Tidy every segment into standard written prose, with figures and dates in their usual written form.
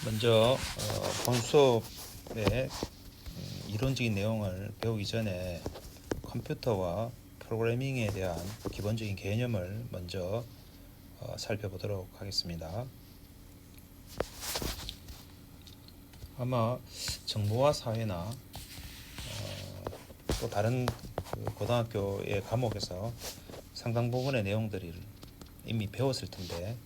먼저 본 수업의 이론적인 내용을 배우기 전에 컴퓨터와 프로그래밍에 대한 기본적인 개념을 먼저 살펴보도록 하겠습니다. 아마 정보화 사회나 또 다른 고등학교의 과목에서 상당 부분의 내용들을 이미 배웠을 텐데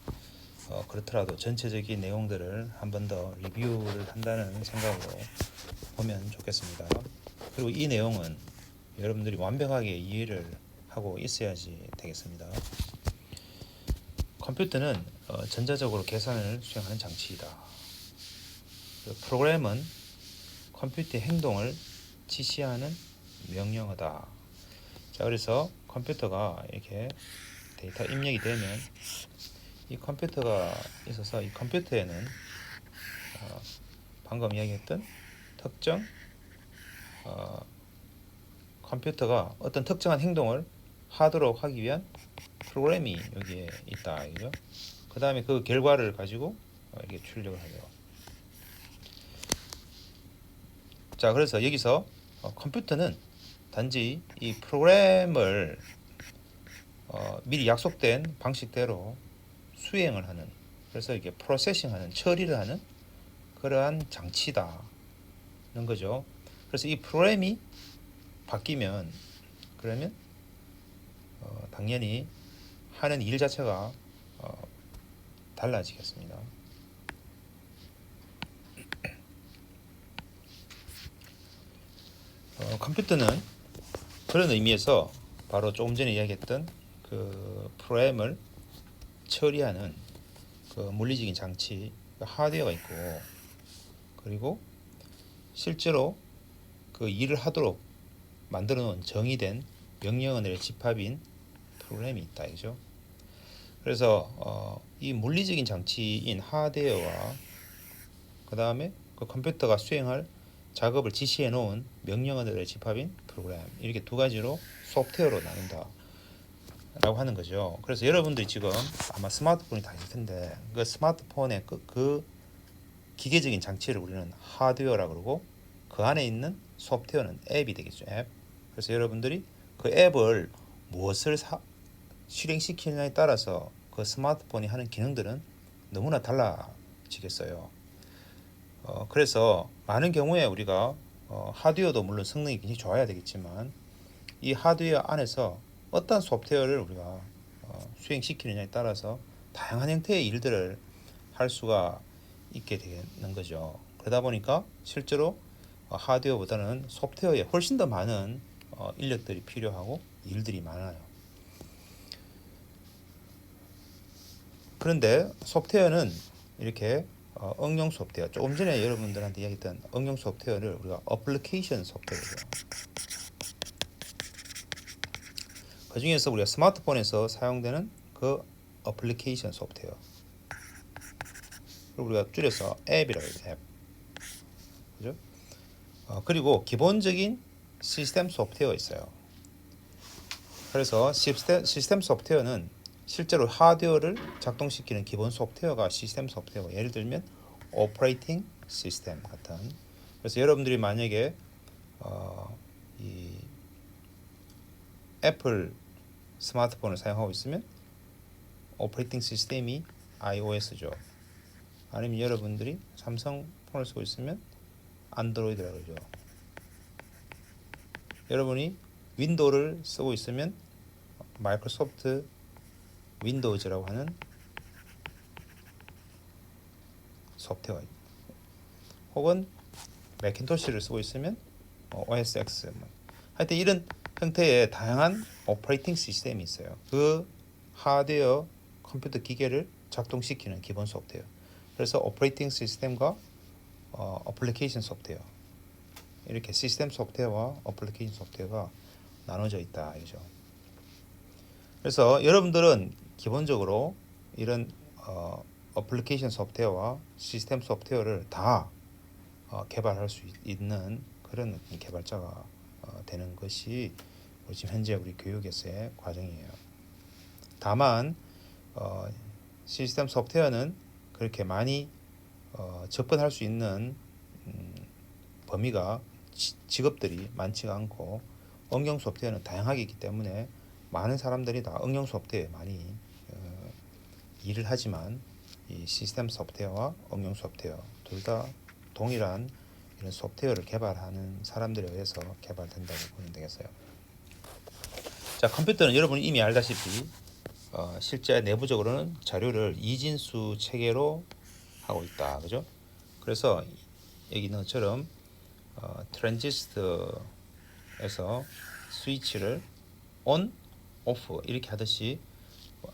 그렇더라도 전체적인 내용들을 한 번 더 리뷰를 한다는 생각으로 보면 좋겠습니다. 그리고 이 내용은 여러분들이 완벽하게 이해를 하고 있어야지 되겠습니다. 컴퓨터는 전자적으로 계산을 수행하는 장치이다. 프로그램은 컴퓨터의 행동을 지시하는 명령어다. 자, 그래서 컴퓨터가 이렇게 데이터 입력이 되면 이 컴퓨터가 있어서 이 컴퓨터에는 방금 이야기했던 특정 컴퓨터가 어떤 특정한 행동을 하도록 하기 위한 프로그램이 여기에 있다. 이죠? 그 다음에 그 결과를 가지고 이게 출력을 하죠. 자, 그래서 여기서 컴퓨터는 단지 이 프로그램을 미리 약속된 방식대로 수행을 하는, 그래서 이게 프로세싱하는, 처리를 하는 그러한 장치다는 거죠. 그래서 이 프로그램이 바뀌면 그러면 당연히 하는 일 자체가 달라지겠습니다. 컴퓨터는 그런 의미에서 바로 조금 전에 이야기했던 그 프로그램을 처리하는 그 물리적인 장치, 그 하드웨어가 있고, 그리고 실제로 그 일을 하도록 만들어 놓은 정의된 명령어들의 집합인 프로그램이 있다, 이죠. 그래서 이 물리적인 장치인 하드웨어와 그 다음에 그 컴퓨터가 수행할 작업을 지시해 놓은 명령어들의 집합인 프로그램, 이렇게 두 가지로 소프트웨어로 나눈다 라고 하는 거죠. 그래서 여러분들이 지금 아마 스마트폰이 다 있을 텐데 그 스마트폰의 그 기계적인 장치를 우리는 하드웨어라고 그러고, 그 안에 있는 소프트웨어는 앱이 되겠죠. 앱. 그래서 여러분들이 그 앱을 무엇을 실행시키느냐에 따라서 그 스마트폰이 하는 기능들은 너무나 달라지겠어요. 그래서 많은 경우에 우리가 하드웨어도 물론 성능이 굉장히 좋아야 되겠지만 이 하드웨어 안에서 어떤 소프트웨어를 우리가 수행시키느냐에 따라서 다양한 형태의 일들을 할 수가 있게 되는 거죠. 그러다 보니까 실제로 하드웨어보다는 소프트웨어에 훨씬 더 많은 인력들이 필요하고 일들이 많아요. 그런데 소프트웨어는 이렇게 응용 소프트웨어, 조금 전에 여러분들한테 이야기했던 응용 소프트웨어를 우리가 어플리케이션 소프트웨어죠. 그 중에서 우리가 스마트폰에서 사용되는 그 어플리케이션 소프트웨어, 그리고 우리가 줄여서 앱이라고 해요. 앱. 그죠? 그리고 기본적인 시스템 소프트웨어 있어요. 그래서 시스템 소프트웨어는 실제로 하드웨어를 작동시키는 기본 소프트웨어가 시스템 소프트웨어. 예를 들면 오퍼레이팅 시스템 같은. 그래서 여러분들이 만약에 이 애플 스마트폰을 사용하고 있으면 오퍼레이팅 시스템이 iOS죠. 아니면 여러분들이 삼성 폰을 쓰고 있으면 안드로이드라고 그러죠. 여러분이 윈도우를 쓰고 있으면 마이크로소프트 윈도우즈라고 하는 소프트웨어, 혹은 매cin토시를 쓰고 있으면 OS X, 하여튼 이런 형태의 다양한 오퍼레이팅 시스템이 있어요. 그 하드웨어 컴퓨터 기계를 작동시키는 기본 소프트웨어. 그래서 오퍼레이팅 시스템과 어플리케이션 소프트웨어, 이렇게 시스템 소프트웨어와 어플리케이션 소프트웨어가 나눠져 있다, 이죠. 그래서 여러분들은 기본적으로 이런 어플리케이션 소프트웨어와 시스템 소프트웨어를 다 개발할 수 있는 그런 개발자가 되는 것이 지금 현재 우리 교육에서의 과정이에요. 다만 시스템 소프트웨어는 그렇게 많이 접근할 수 있는 범위가 직업들이 많지가 않고 응용 소프트웨어는 다양하게 있기 때문에 많은 사람들이 다 응용 소프트웨어에 많이 일을 하지만 이 시스템 소프트웨어와 응용 소프트웨어 둘 다 동일한 이런 소프트웨어를 개발하는 사람들에 의해서 개발된다고 보면 되겠어요. 자, 컴퓨터는 여러분이 이미 알다시피 실제 내부적으로는 자료를 이진수 체계로 하고 있다, 그죠? 그래서 여기 있는 것처럼 트랜지스터에서 스위치를 on, off 이렇게 하듯이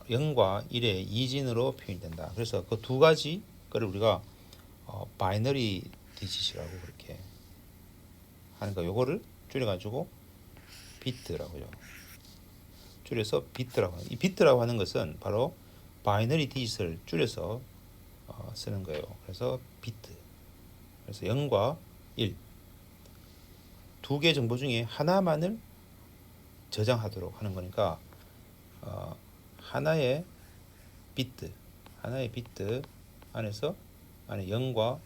0과 1의 이진으로 표현이 된다. 그래서 그 두 가지 거를 우리가 바이너리 디짓이라고 그렇게 하는 거. 요거를 줄여가지고 비트라고 하죠. 줄여서 비트라고 하는. 이 비트라고 하는 것은 바로 바이너리 디짓을 줄여서 쓰는 거예요. 그래서 비트. 그래서 0과 1 두 개의 정보 중에 하나만을 저장하도록 하는 거니까 하나의 비트 안에서 안에 0과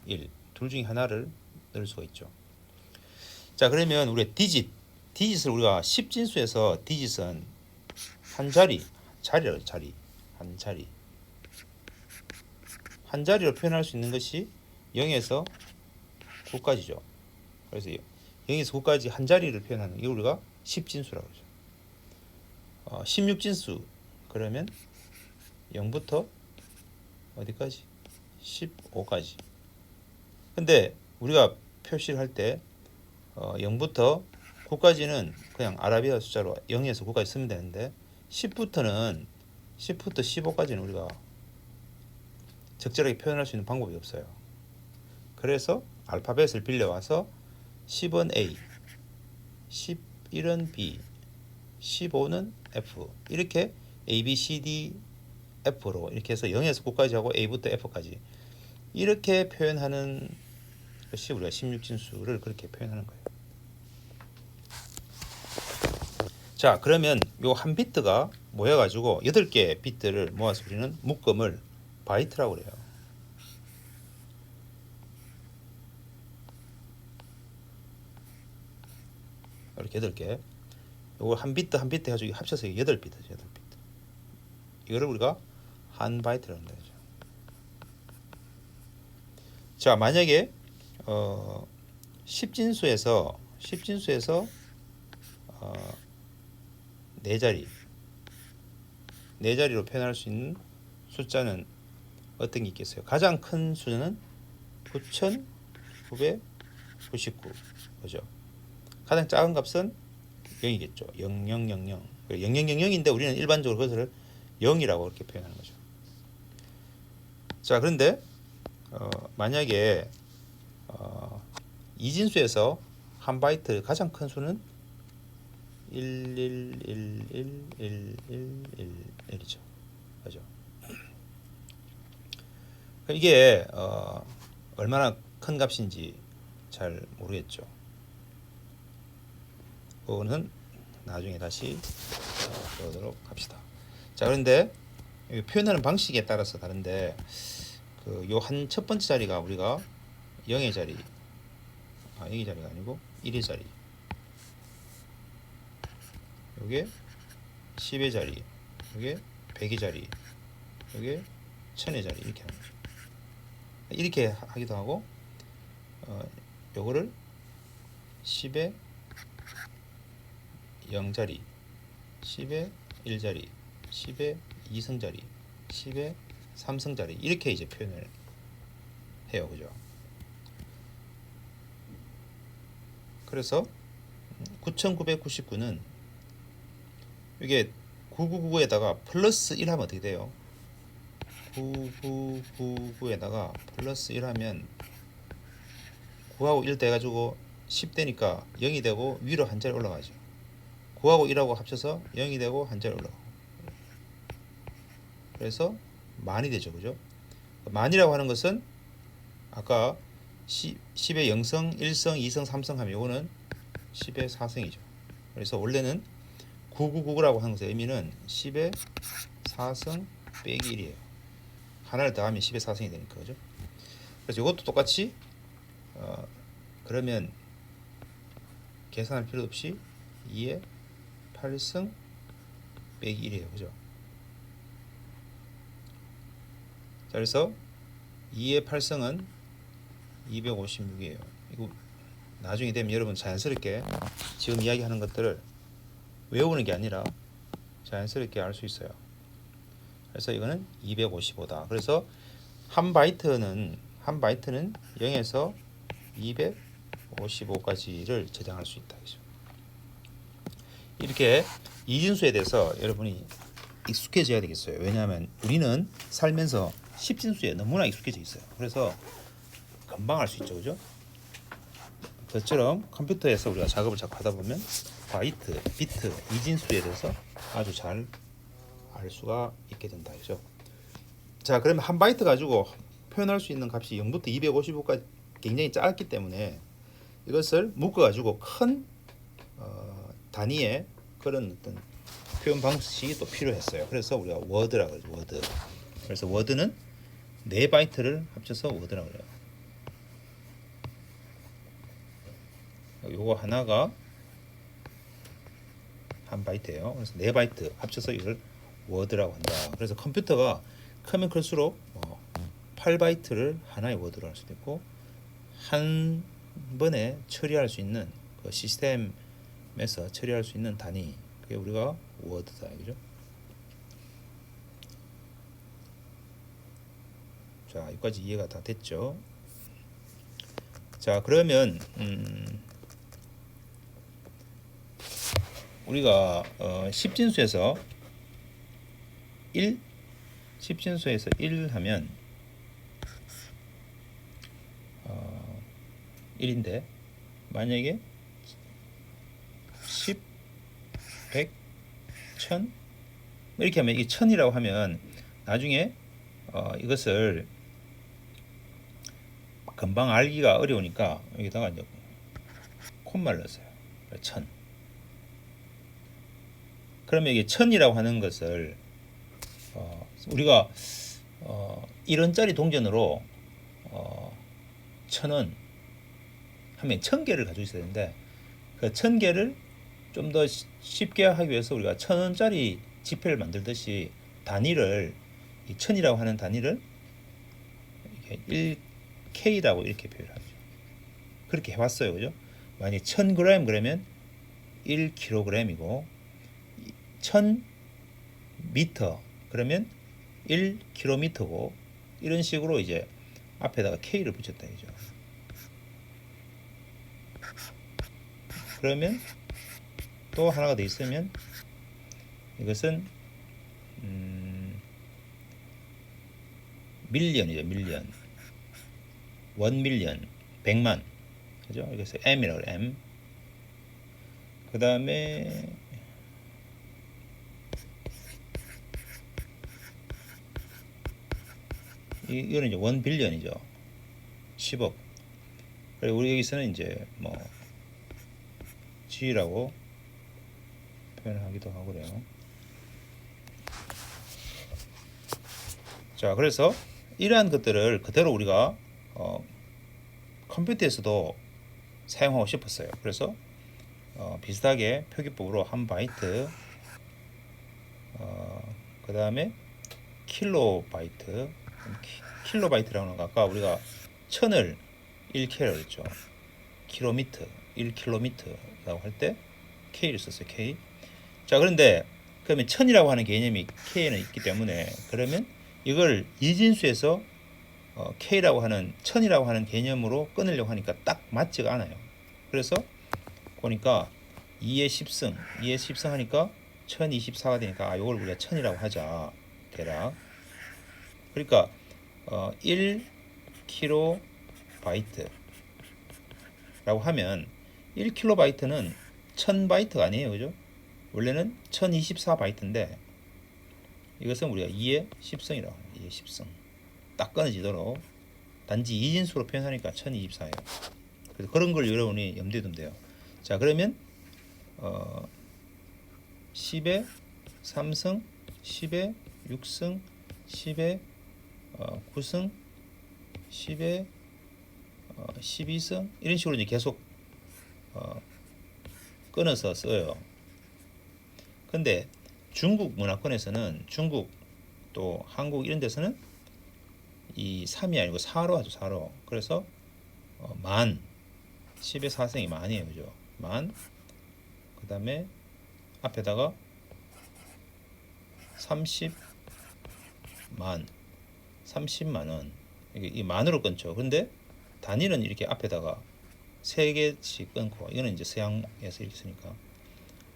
1 둘 중에 하나를 넣을 수가 있죠. 자, 그러면 우리가 디짓을 우리가 10진수에서 디짓은 한 자리라고 자리 한 자리로 표현할 수 있는 것이 0에서 9까지죠. 그래서 0에서 9까지 한 자리를 표현하는 게 우리가 10진수라고 하죠. 16진수 그러면 0부터 어디까지? 15까지. 근데 우리가 표시를 할 때 0부터 9까지는 그냥 아라비아 숫자로 0에서 9까지 쓰면 되는데 10부터 15까지는 우리가 적절하게 표현할 수 있는 방법이 없어요. 그래서 알파벳을 빌려와서 10은 A, 11은 B, 15는 F 이렇게 A, B, C, D, F로 이렇게 해서 0에서 9까지 하고 A부터 F까지 이렇게 표현하는 것이 우리가 16진수를 그렇게 표현하는 거예요. 자, 그러면 요 한 비트가 모여가지고 8개 비트를 모아서 우리는 묶음을 바이트라고 그래요. 이렇게 8개. 요거 한 비트 해가지고 합쳐서 8비트죠. 8비트. 이거를 우리가 한 바이트라고 한다. 자, 만약에 10진수에서 4자리로 표현할 수 있는 숫자는 어떤 게 있겠어요? 가장 큰 수는 9999 그죠? 가장 작은 값은 0이겠죠. 0000 0000인데 우리는 일반적으로 그것을 0이라고 그렇게 표현하는 거죠. 자, 그런데 만약에 이진수에서 한 바이트 가장 큰 수는 1111111이죠. 그죠? 이게 얼마나 큰 값인지 잘 모르겠죠. 그거는 나중에 다시 보도록 합시다. 자, 그런데 표현하는 방식에 따라서 다른데 요 한 첫 번째 자리가 우리가 0의 자리, 0의 자리가 아니고 1의 자리, 요게 10의 자리, 요게 100의 자리, 요게 1000의 자리 이렇게 하는 거죠. 이렇게 하기도 하고 요거를 10의 0자리, 10의 1자리, 10의 2승자리, 10의 3승자리 이렇게 이제 표현을 해요. 그죠? 그래서 9999는 이게 999에다가 플러스 1 하면 어떻게 돼요? 9999에다가 플러스 1 하면 9하고 1 돼가지고 10 되니까 0이 되고 위로 한 자리 올라가죠. 9하고 1하고 합쳐서 0이 되고 한 자리 올라가고. 그래서 만이 되죠. 그죠? 만이라고 하는 것은 아까 10의 0승, 1승, 2승, 3승 하면 이거는 10의 4승이죠. 그래서 원래는 999라고 하는 것의 의미는 10의 4승 빼기 1이에요. 하나를 더하면 10의 4승이 되니까. 그죠? 그래서 이것도 똑같이 그러면 계산할 필요 없이 2의 8승 빼기 1이에요. 그죠? 자, 그래서 2의 8승은 256이에요. 이거 나중에 되면 여러분 자연스럽게 지금 이야기하는 것들을 외우는 게 아니라 자연스럽게 알 수 있어요. 그래서 이거는 255다. 그래서 한 바이트는 0에서 255까지를 저장할 수 있다. 그죠? 이렇게 이진수에 대해서 여러분이 익숙해져야 되겠어요. 왜냐하면 우리는 살면서 십진수에 너무나 익숙해져 있어요. 그래서 금방 할 수 있죠, 그죠? 그처럼 컴퓨터에서 우리가 작업을 자꾸 하다 보면 바이트, 비트, 이진수에 대해서 아주 잘 알 수가 있게 된다, 그죠? 자, 그러면 한 바이트 가지고 표현할 수 있는 값이 0부터 255까지 굉장히 짧기 때문에 이것을 묶어가지고 큰 단위의 그런 어떤 표현 방식이 또 필요했어요. 그래서 우리가 워드라고 그러죠. 워드. 그래서 워드는 4바이트를 합쳐서 워드라고 그래요. 요거 하나가 한 바이트예요. 그래서 4바이트 합쳐서 이걸 워드라고 한다. 그래서 컴퓨터가 크면 클수록 8바이트를 하나의 워드로 할 수도 있고 한 번에 처리할 수 있는 그 시스템에서 처리할 수 있는 단위, 그게 우리가 워드다, 그죠? 자, 여기까지 이해가 다 됐죠? 자, 그러면 우리가 10진수에서 10진수에서 1 하면 1인데 만약에 10, 100, 1000 이렇게 하면 이 1000이라고 하면 나중에 이것을 금방 알기가 어려우니까 여기다가 이제 콤마를 넣었어요. 1000. 그러면 이게 1000이라고 하는 것을 우리가 1원짜리 동전으로 1000원 하면 1000개를 가지고 있어야 되는데 그 1000개를 좀 더 쉽게 하기 위해서 우리가 1000원짜리 지폐를 만들듯이 단위를 이 1000이라고 하는 단위를 1K라고 이렇게 표현하죠. 그렇게 해왔어요, 그죠? 만약 1000g 그러면 1kg이고 1000m 그러면 1km고 이런 식으로 이제 앞에다가 K를 붙였다, 이죠. 그러면 또 하나가 더 있으면 이것은 밀리언이죠. 밀리언, 1밀리언, 100만, 그죠? 그래서 M이라고 그래요. M. 그 다음에 이거는 이제 1빌리언이죠. 10억. 그리고 우리 여기서는 이제 뭐 G라고 표현하기도 하고 그래요. 자, 그래서 이러한 것들을 그대로 우리가 컴퓨터에서도 사용하고 싶었어요. 그래서 비슷하게 표기법으로 한 바이트, 그 다음에 킬로바이트, 킬로바이트라고 하는 거 아까 우리가 1000을 1K라고 했죠. 킬로미터, 1킬로미터라고 할 때 K를 썼어요. K. 자, 그런데 그러면 1000이라고 하는 개념이 K에는 있기 때문에 그러면 이걸 이진수에서 K라고 하는 1000이라고 하는 개념으로 끊으려고 하니까 딱 맞지가 않아요. 그래서 보니까 2의 10승, 2의 10승 하니까 1024가 되니까 이걸 우리가 1000이라고 하자. 대략. 그러니까 1kB라고 하면 1kB는 1000바이트가 아니에요, 그죠? 원래는 1024바이트인데 이것은 우리가 2의 10승이라고 해요. 2의 10승. 딱 끊어지도록 단지 이진수로 표현하니까 1024예요. 그래서 그런 걸 여러분이 염두에 두면 돼요. 자, 그러면 10의 3승, 10의 6승, 10의 9승, 10의 12승 이런 식으로 이제 계속 끊어서 써요. 근데 중국 문화권에서는, 중국 또 한국 이런 데서는 이 3이 아니고 4로 하죠. 4로. 그래서 만 10의 4승이 만이에요. 그죠? 만, 그 다음에 앞에다가 30만 30만 원, 이게 만으로 끊죠. 근데 단위는 이렇게 앞에다가 3개씩 끊고, 이거는 이제 서양에서 이렇게 쓰니까.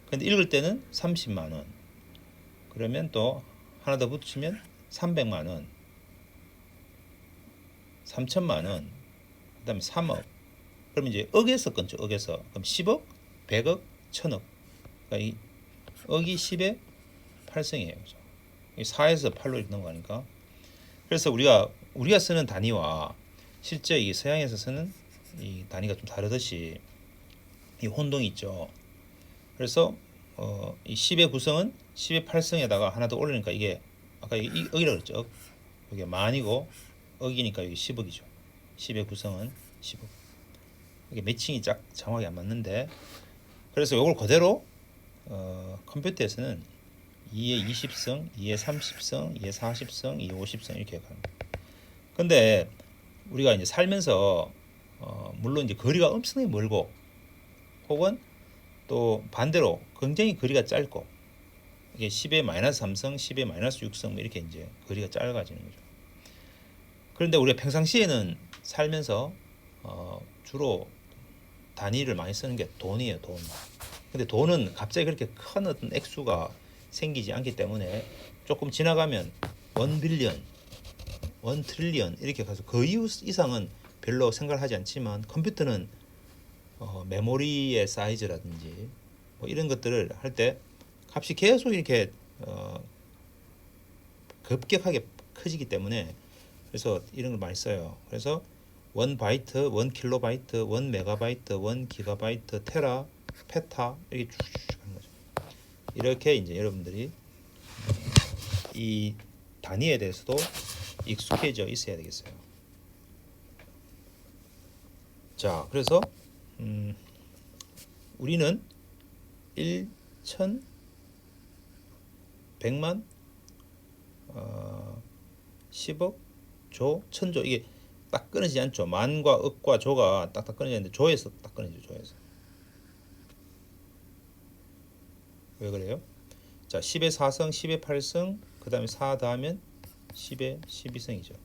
근데 읽을 때는 30만 원, 그러면 또 하나 더 붙이면 300만 원, 3천만 원, 그 다음에 3억. 그러면 이제 억에서 끊죠. 억에서. 그럼 10억, 100억, 1000억. 그러니까 이 억이 10의 8승이에요. 그죠? 4에서 8로 이렇게 넘어가니까. 그래서 우리가 쓰는 단위와 실제 이 서양에서 쓰는 이 단위가 좀 다르듯이 이 혼동이 있죠. 그래서 이 10의 구성은 10의 8승에다가 하나 더 올리니까 이게 아까 이게 억이라고 그랬죠. 억. 이게 만이고 억이니까 여기 10억이죠. 10의 구성은 10억. 이게 매칭이 정확히 안 맞는데, 그래서 이걸 그대로 컴퓨터에서는 2의 20승, 2의 30승, 2의 40승, 2의 50승 이렇게 합니다. 근데 우리가 이제 살면서 물론 이제 거리가 엄청나게 멀고, 혹은 또 반대로 굉장히 거리가 짧고, 이게 10의 마이너스 3승, 10의 마이너스 6승 뭐 이렇게 이제 거리가 짧아지는 거죠. 그런데 우리가 평상시에는 살면서 주로 단위를 많이 쓰는 게 돈이에요. 돈. 근데 돈은 갑자기 그렇게 큰 어떤 액수가 생기지 않기 때문에 조금 지나가면 1빌리언, 1트릴리언 이렇게 가서 그 이상은 별로 생각을 하지 않지만, 컴퓨터는 메모리의 사이즈라든지 뭐 이런 것들을 할 때 값이 계속 이렇게 급격하게 커지기 때문에, 그래서 이런 걸 많이 써요. 그래서 1바이트, 1킬로바이트, 1메가바이트, 1기가바이트, 테라, 페타 이렇게 쭉 하는 거죠. 이렇게 이제 여러분들이 이 단위에 대해서도 익숙해져 있어야 되겠어요. 자, 그래서 우리는 1, 1000, 100만, 10억, 조, 천조, 이게 딱 끊어지지 않죠. 만과 억과 조가 딱딱 끊어지는데 조에서 딱 끊어지죠. 조에서. 왜 그래요? 자, 10의 4승, 10의 8승, 그 다음에 4 더하면 10의 12승이죠.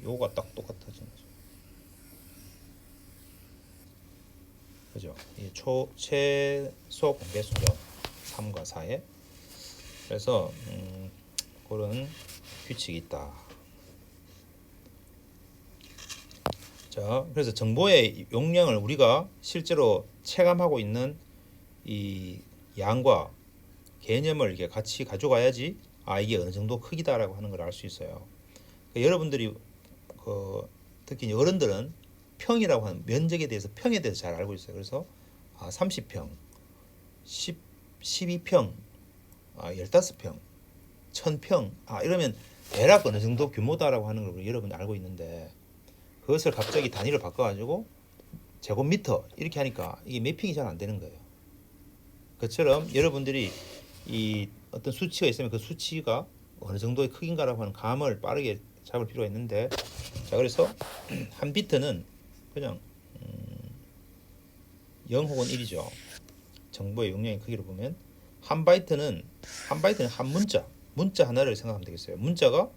요거가 딱 똑같아지는 거죠. 그죠? 이 최소 공배수죠. 3과 4에. 그래서 그런 규칙이 있다. 자, 그래서 정보의 용량을 우리가 실제로 체감하고 있는 이 양과 개념을 이렇게 같이 가져가야지 이게 어느 정도 크기다라고 하는 걸 알 수 있어요. 그러니까 여러분들이 특히 어른들은 평이라고 하는 면적에 대해서, 평에 대해서 잘 알고 있어요. 그래서 30평, 12평, 15평, 1000평 이러면 대략 어느 정도 규모다라고 하는 걸 여러분이 알고 있는데, 그것을 갑자기 단위를 바꿔가지고 제곱미터 이렇게 하니까 이게 매핑이 잘 안 되는 거예요. 그처럼 여러분들이 이 어떤 수치가 있으면 그 수치가 어느 정도의 크기인가라고 하는 감을 빠르게 잡을 필요가 있는데, 자, 그래서 한 비트는 그냥 0 혹은 1이죠. 정보의 용량의 크기를 보면 한 바이트는 한 문자 하나를 생각하면 되겠어요. 문자가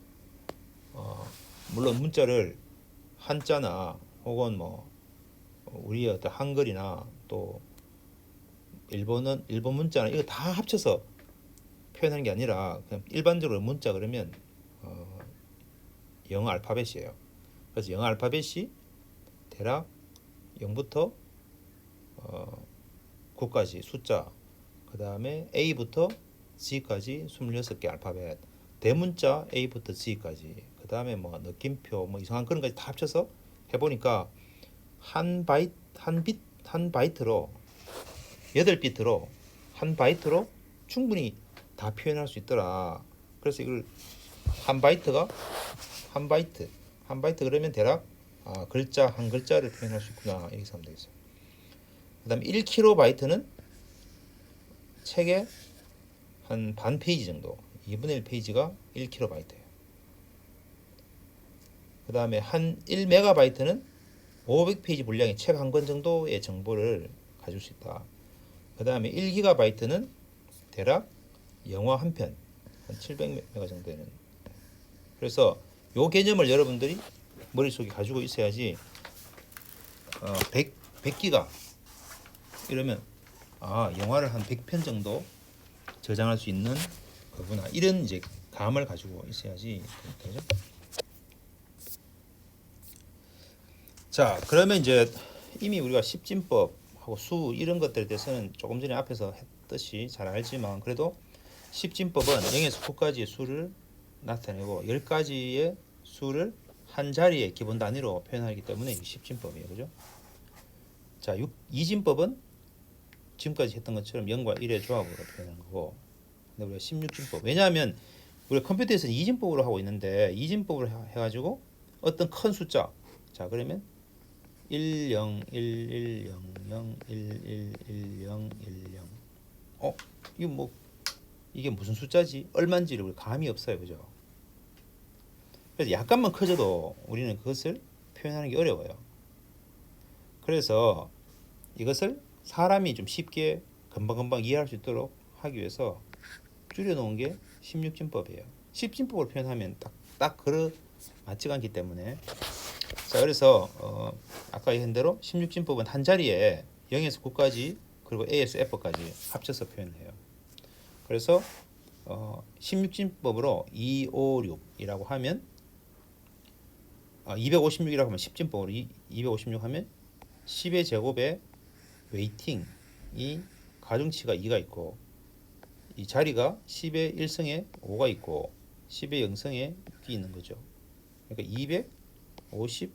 물론 문자를 한자나 혹은 뭐 우리의 어떤 한글이나 또 일본 문자나 이거 다 합쳐서 표현하는 게 아니라 그냥 일반적으로 문자 그러면 영어 알파벳이에요. 그래서 영어 알파벳이 대략 0부터 9까지 숫자, 그 다음에 A부터 G까지 26개 알파벳, 대문자 A부터 G까지, 그 다음에 뭐 느낌표 뭐 이상한 그런 것까지 다 합쳐서 해보니까 한 바이트로 8비트로 한 바이트로 충분히 다 표현할 수 있더라. 그래서 이걸 한 바이트 그러면 대략 글자 한 글자를 표현할 수 있구나 이렇게 하면 되겠어요. 그다음 1kb는 책의 한 반 페이지 정도, 2분의 1 페이지가 1kb예요. 그 다음에 한 1MB는 500페이지 분량의 책 한 권 정도의 정보를 가질 수 있다. 그 다음에 1GB는 대략 영화 한 편, 한 700MB 정도 되는. 그래서 요 개념을 여러분들이 머릿속에 가지고 있어야지 100기가 이러면 영화를 한 100편 정도 저장할 수 있는 거구나, 이런 이제 감을 가지고 있어야지 되죠. 자, 그러면 이제 이미 우리가 십진법하고 수 이런 것들에 대해서는 조금 전에 앞에서 했듯이 잘 알지만, 그래도 십진법은 0에서 9까지의 수를 나타내고 10가지의 수를 한 자리의 기본 단위로 표현하기 때문에 이게 십진법이에요. 그죠? 자, 이진법은 지금까지 했던 것처럼 0과 1의 조합으로 표현하는 거고, 근데 우리가 16진법, 왜냐하면 우리가 컴퓨터에서는 이진법으로 하고 있는데, 이진법으로 해가지고 어떤 큰 숫자, 자 그러면 10, 11, 00, 11, 10, 10. 이게 무슨 숫자지? 얼마인지를 우리 감이 없어요. 그죠? 그래서 약간만 커져도 우리는 그것을 표현하는 게 어려워요. 그래서 이것을 사람이 좀 쉽게 금방금방 이해할 수 있도록 하기 위해서 줄여놓은 게 16진법이에요. 10진법으로 표현하면 딱 맞지가 않기 때문에. 자, 그래서 아까 얘기한 대로 16진법은 한 자리에 0에서 9까지 그리고 A에서 F까지 합쳐서 표현해요. 그래서 16진법으로 256이라고 하면 256이라고 하면 10진법으로 256 하면 10의 제곱에 웨이팅이 가중치가 2가 있고, 이 자리가 10의 1승에 5가 있고 10의 0승에 6이 있는 거죠. 그러니까 256.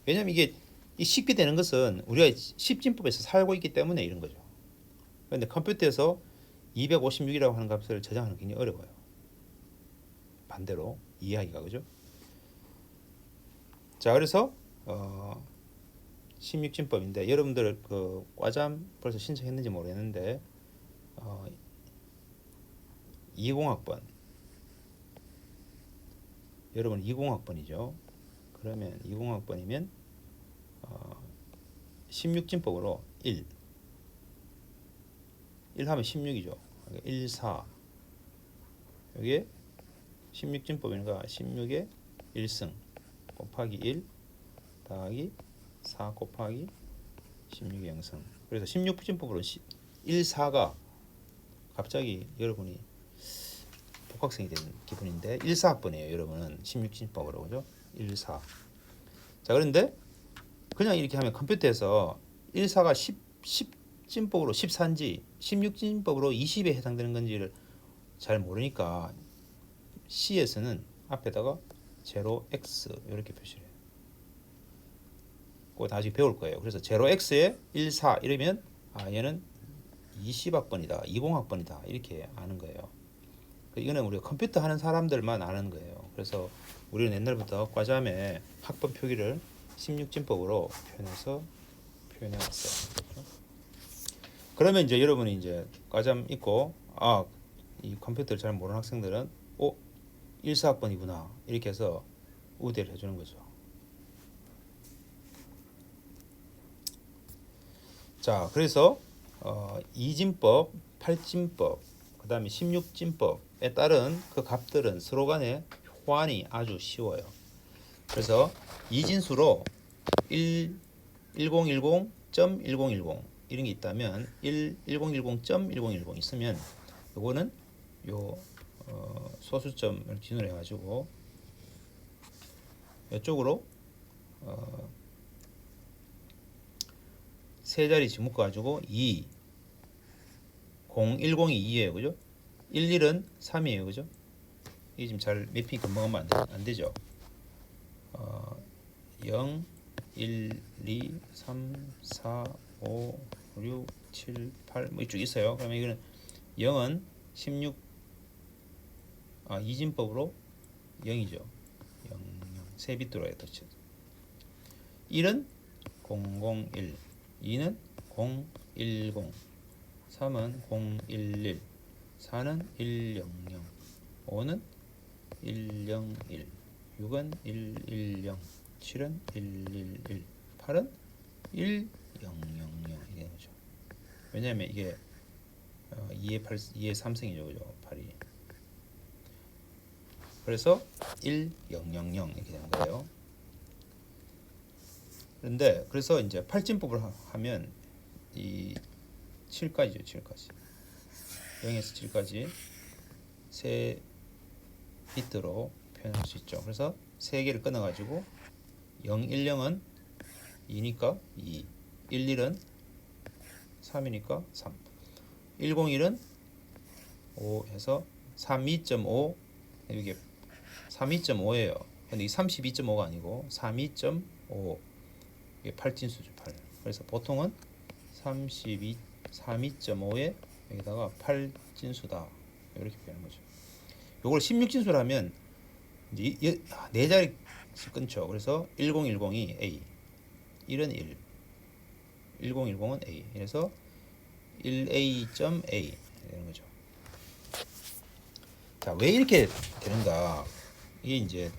왜냐면 이게 쉽게 되는 것은 우리가 10진법에서 살고 있기 때문에 이런 거죠. 그런데 컴퓨터에서 256이라고 하는 값을 저장하는 게 굉장히 어려워요. 반대로 이해하기가. 그죠? 자, 그래서 16진법인데 여러분들 그 과잠 벌써 신청했는지 모르겠는데 20학번, 여러분 20학번이죠. 그러면 20학번이면 16진법으로 1 하면 16이죠. 1, 4 여기에 16진법이니까 16의 1승 곱하기 1 더하기 4 곱하기 16의 0승. 그래서 16진법으로 1, 4가 갑자기 여러분이 복학생이 된 기분인데 1, 4학번이에요. 여러분은 16진법으로. 그죠? 1, 4. 자, 그런데 그냥 이렇게 하면 컴퓨터에서 1, 4가 10진법으로 14인지 16진법으로 20에 해당되는 건지를 잘 모르니까 C에서는 앞에다가 0x 이렇게 표시를 해요. 그거 나중에 배울 거예요. 그래서 0x에 1, 4 이러면 얘는 20학번이다, 20학번이다 이렇게 아는 거예요. 이거는 우리가 컴퓨터 하는 사람들만 아는 거예요. 그래서 우리는 옛날부터 과잠의 학번 표기를 16진법으로 표현해왔어요. 그러면 이제 여러분이 이제 과잠 있고 이 컴퓨터를 잘 모르는 학생들은 14학번이구나 이렇게 해서 우대를 해주는 거죠. 자, 그래서 2진법, 8진법, 그 다음에 16진법에 따른 그 값들은 서로 간의 호환이 아주 쉬워요. 그래서 이진수로 1010.1010 이런 게 있다면 1010.1010 있으면 요거는 요 소수점을 기준으로 해가지고 이쪽으로 세 자리씩 묶어가지고 2, 010이 2예요. 그죠? 11은 3이에요. 그죠? 이게 지금 잘 매핑이 금방 하면 안 되죠. 0, 1, 2, 3, 4, 5, 6, 7, 8 뭐 이쪽 있어요. 그러면 이거는 0은 16 이진법으로 0이죠. 0, 0 세 빗 들어야 되죠. 1은 001, 2는 010, 3은 011, 4는 100, 5는 101, 6은 110, 7은 111, 8은 1000 이게 거죠. 왜냐하면 이게 2의 8, 2의 3승이죠, 그죠? 8이. 그래서 1000 이렇게 되는 거예요. 그런데 그래서 이제 팔진법을 하면 이 7까지죠, 7까지. 0에서 7까지 세 비트로 표현할 수 있죠. 그래서 세 개를 끊어 가지고 010은 2니까 2, 11은 3이니까 3, 101은 5 해서 32.5, 이게 32.5예요. 근데 이 32.5가 아니고 32.5, 이게 8진수죠, 8. 그래서 보통은 32.5에 여기다가 8진수다 이렇게 표현하는 거죠. 요걸 16진수로 하면 이제 네 자리씩 끊죠. 그래서 1010이 A, 1은 1, 1010은 A. 그래서 1A.A 되는 거죠. 자, 왜 이렇게 되는가? 이게 이제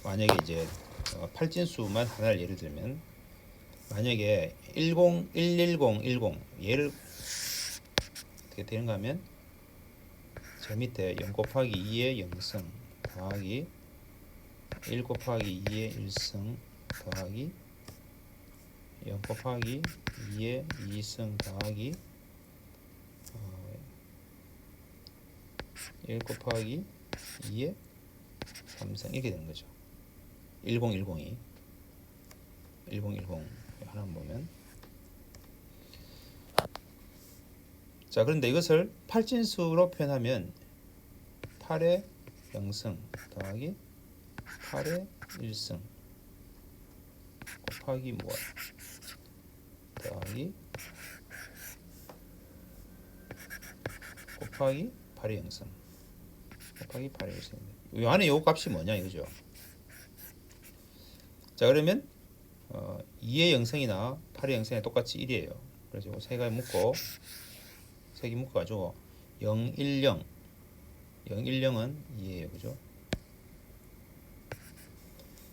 만약에 이제 8진수만 하나를 예를 들면, 만약에 10, 110, 10 얘를 어떻게 되는가 하면 저 밑에 0 곱하기 2의 0승 더하기 1 곱하기 2의 1승 더하기 0 곱하기 2의 2승 더하기 1 곱하기 2의 3승 이렇게 되는 거죠. 1010이 1010 하나 보면, 자, 그런데 이것을 8진수로 표현하면 8의 0승 더하기 8의 1승 곱하기 뭐 더하기 곱하기 8의 0승 곱하기 8의 1승. 이 안에 요 값이 뭐냐 이거죠. 자, 그러면 2의 0승이나 8의 0승이 똑같이 1이에요. 그래서 이거 세 개 묶고 가지고 010 010은 2예요, 그죠?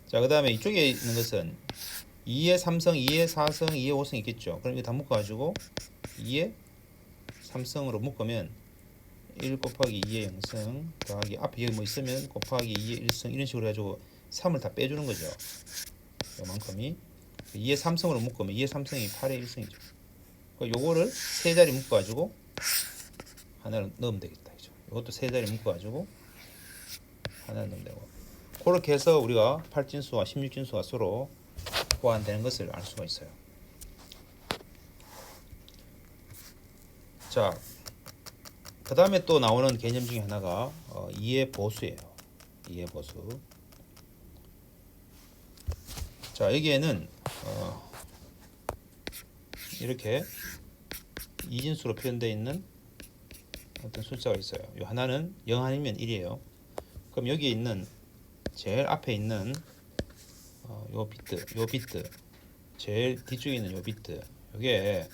자, 그 다음에 이쪽에 있는 것은 2의 3승, 2의 4승, 2의 5승 있겠죠. 그럼 이거 다 묶어가지고 2의 3승으로 묶으면 1 곱하기 2의 0승 더하기 앞에 여기 뭐 있으면 곱하기 2의 1승 이런 식으로 해가지고 3을 다 빼주는 거죠. 요만큼이 2의 3승으로 묶으면 2의 3승이 8의 1승이죠. 요거를 세 자리 묶어가지고 하나를 넣으면 되겠다. 이것도 세 자리 묶어가지고 하나를 넣으면 되고, 그렇게 해서 우리가 8진수와 16진수가 서로 호환되는 것을 알 수가 있어요. 자, 그 다음에 또 나오는 개념 중에 하나가 2의 보수예요. 2의 보수. 자, 여기에는 이렇게 2진수로 표현되어 있는 어떤 숫자가 있어요. 요 하나는 0 아니면 1이에요. 그럼 여기에 있는 제일 앞에 있는 요 비트, 제일 뒤쪽에 있는 요 비트, 요게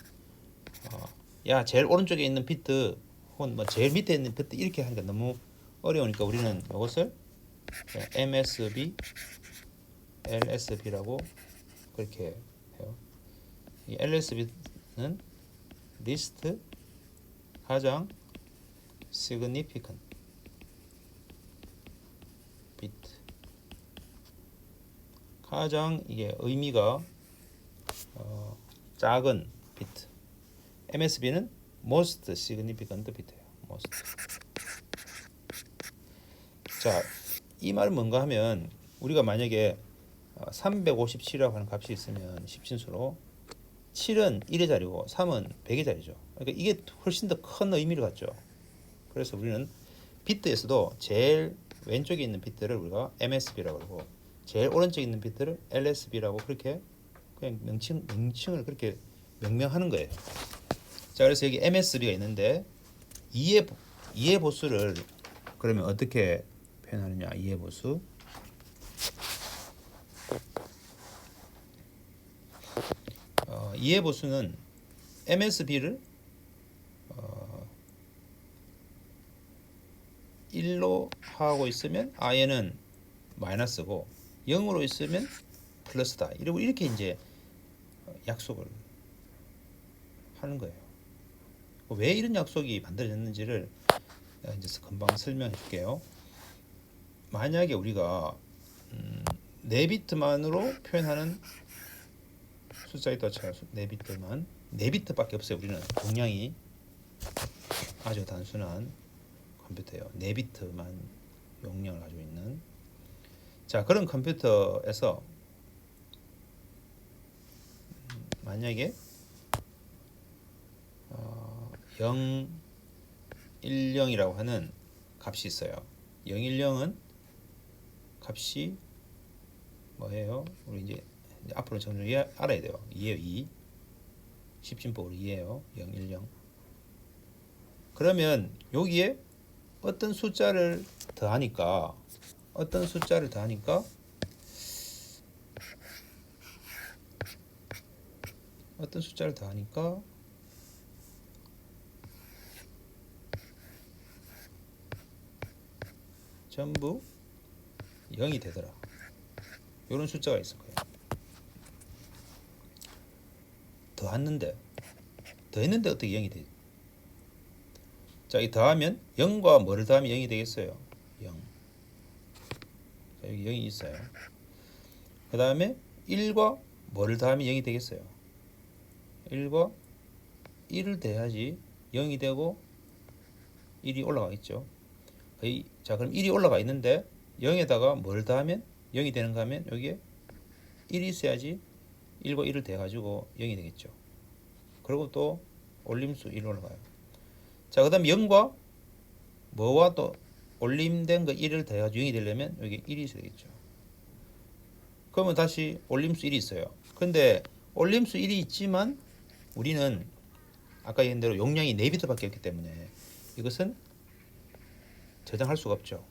야, 제일 오른쪽에 있는 비트 혹은 뭐 제일 밑에 있는 비트 이렇게 하니까 너무 어려우니까 우리는 이것을 MSB, LSB라고 그렇게 해요. 이 LSB는 리스트 가장 significant bit, 가장 이게 의미가 작은 비트. MSB는 most significant bit예요. most. 자, 이 말은 뭔가 하면 우리가 만약에 357이라고 하는 값이 있으면 10진수로 7은 1의 자리고 3은 100의 자리죠. 그러니까 이게 훨씬 더 큰 의미를 갖죠. 그래서 우리는 비트에서도 제일 왼쪽에 있는 비트를 우리가 MSB라고 그러고 제일 오른쪽에 있는 비트를 LSB라고 그렇게 그냥 명칭을 그렇게 명명하는 거예요. 자, 그래서 여기 MSB가 있는데 2의 보수를 그러면 어떻게 표현하느냐? 2의 보수. 이해보수는 MSB를 1로 하고 있으면 얘는 마이너스고 0으로 있으면 플러스다. 이렇게 이제 약속을 하는 거예요. 왜 이런 약속이 만들어졌는지를 이제 금방 설명해 줄게요. 만약에 우리가 4비트만으로 표현하는 숫자에 따라 4비트만 4비트밖에 없어요. 우리는 용량이 아주 단순한 컴퓨터예요. 4비트만 용량을 가지고 있는. 자, 그런 컴퓨터에서 만약에 0, 1, 0이라고 하는 값이 있어요. 0, 1, 0은 값이 뭐예요? 우리 이제 앞으로 정리 알아야 돼요. 2예요. 2. 십진법으로 2예요. 0, 1, 0. 그러면 여기에 어떤 숫자를 더하니까 전부 0이 되더라. 이런 숫자가 있을 거예요. 더했는데 어떻게 0이 되지? 자, 이 더하면 0과 뭐를 더하면 0이 되겠어요? 0. 자, 여기 0이 있어요. 그 다음에 1과 뭐를 더하면 0이 되겠어요? 1과 1을 더해야지 0이 되고 1이 올라가 있죠. 자, 그럼 1이 올라가 있는데 0에다가 뭘 더하면 0이 되는가 하면 여기에 1이 있어야지 1과 1을 더해가지고 0이 되겠죠. 그리고 또 올림수 1 올라가요. 자, 그 다음 0과 뭐와 또 올림된 거 1을 더해가지고 0이 되려면 여기 1이 있어야 되겠죠. 그러면 다시 올림수 1이 있어요. 근데 올림수 1이 있지만 우리는 아까 얘기한 대로 용량이 4비트밖에 없기 때문에 이것은 저장할 수가 없죠.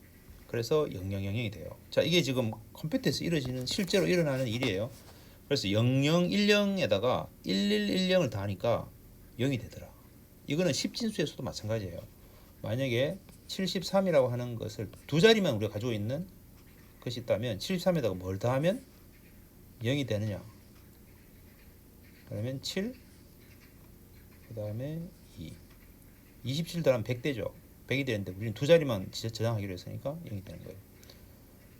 그래서 0000이 돼요. 자, 이게 지금 컴퓨터에서 이루어지는 실제로 일어나는 일이에요. 그래서 0010에다가 1110을 더하니까 0이 되더라. 이거는 십진수에서도 마찬가지예요. 만약에 73이라고 하는 것을 두 자리만 우리가 가지고 있는 것이 있다면 73에다가 뭘 더하면 0이 되느냐? 그러면 7, 그 다음에 2. 27 더하면 100 되죠. 100이 되는데 우리는 두 자리만 저장하기로 했으니까 0이 되는 거예요.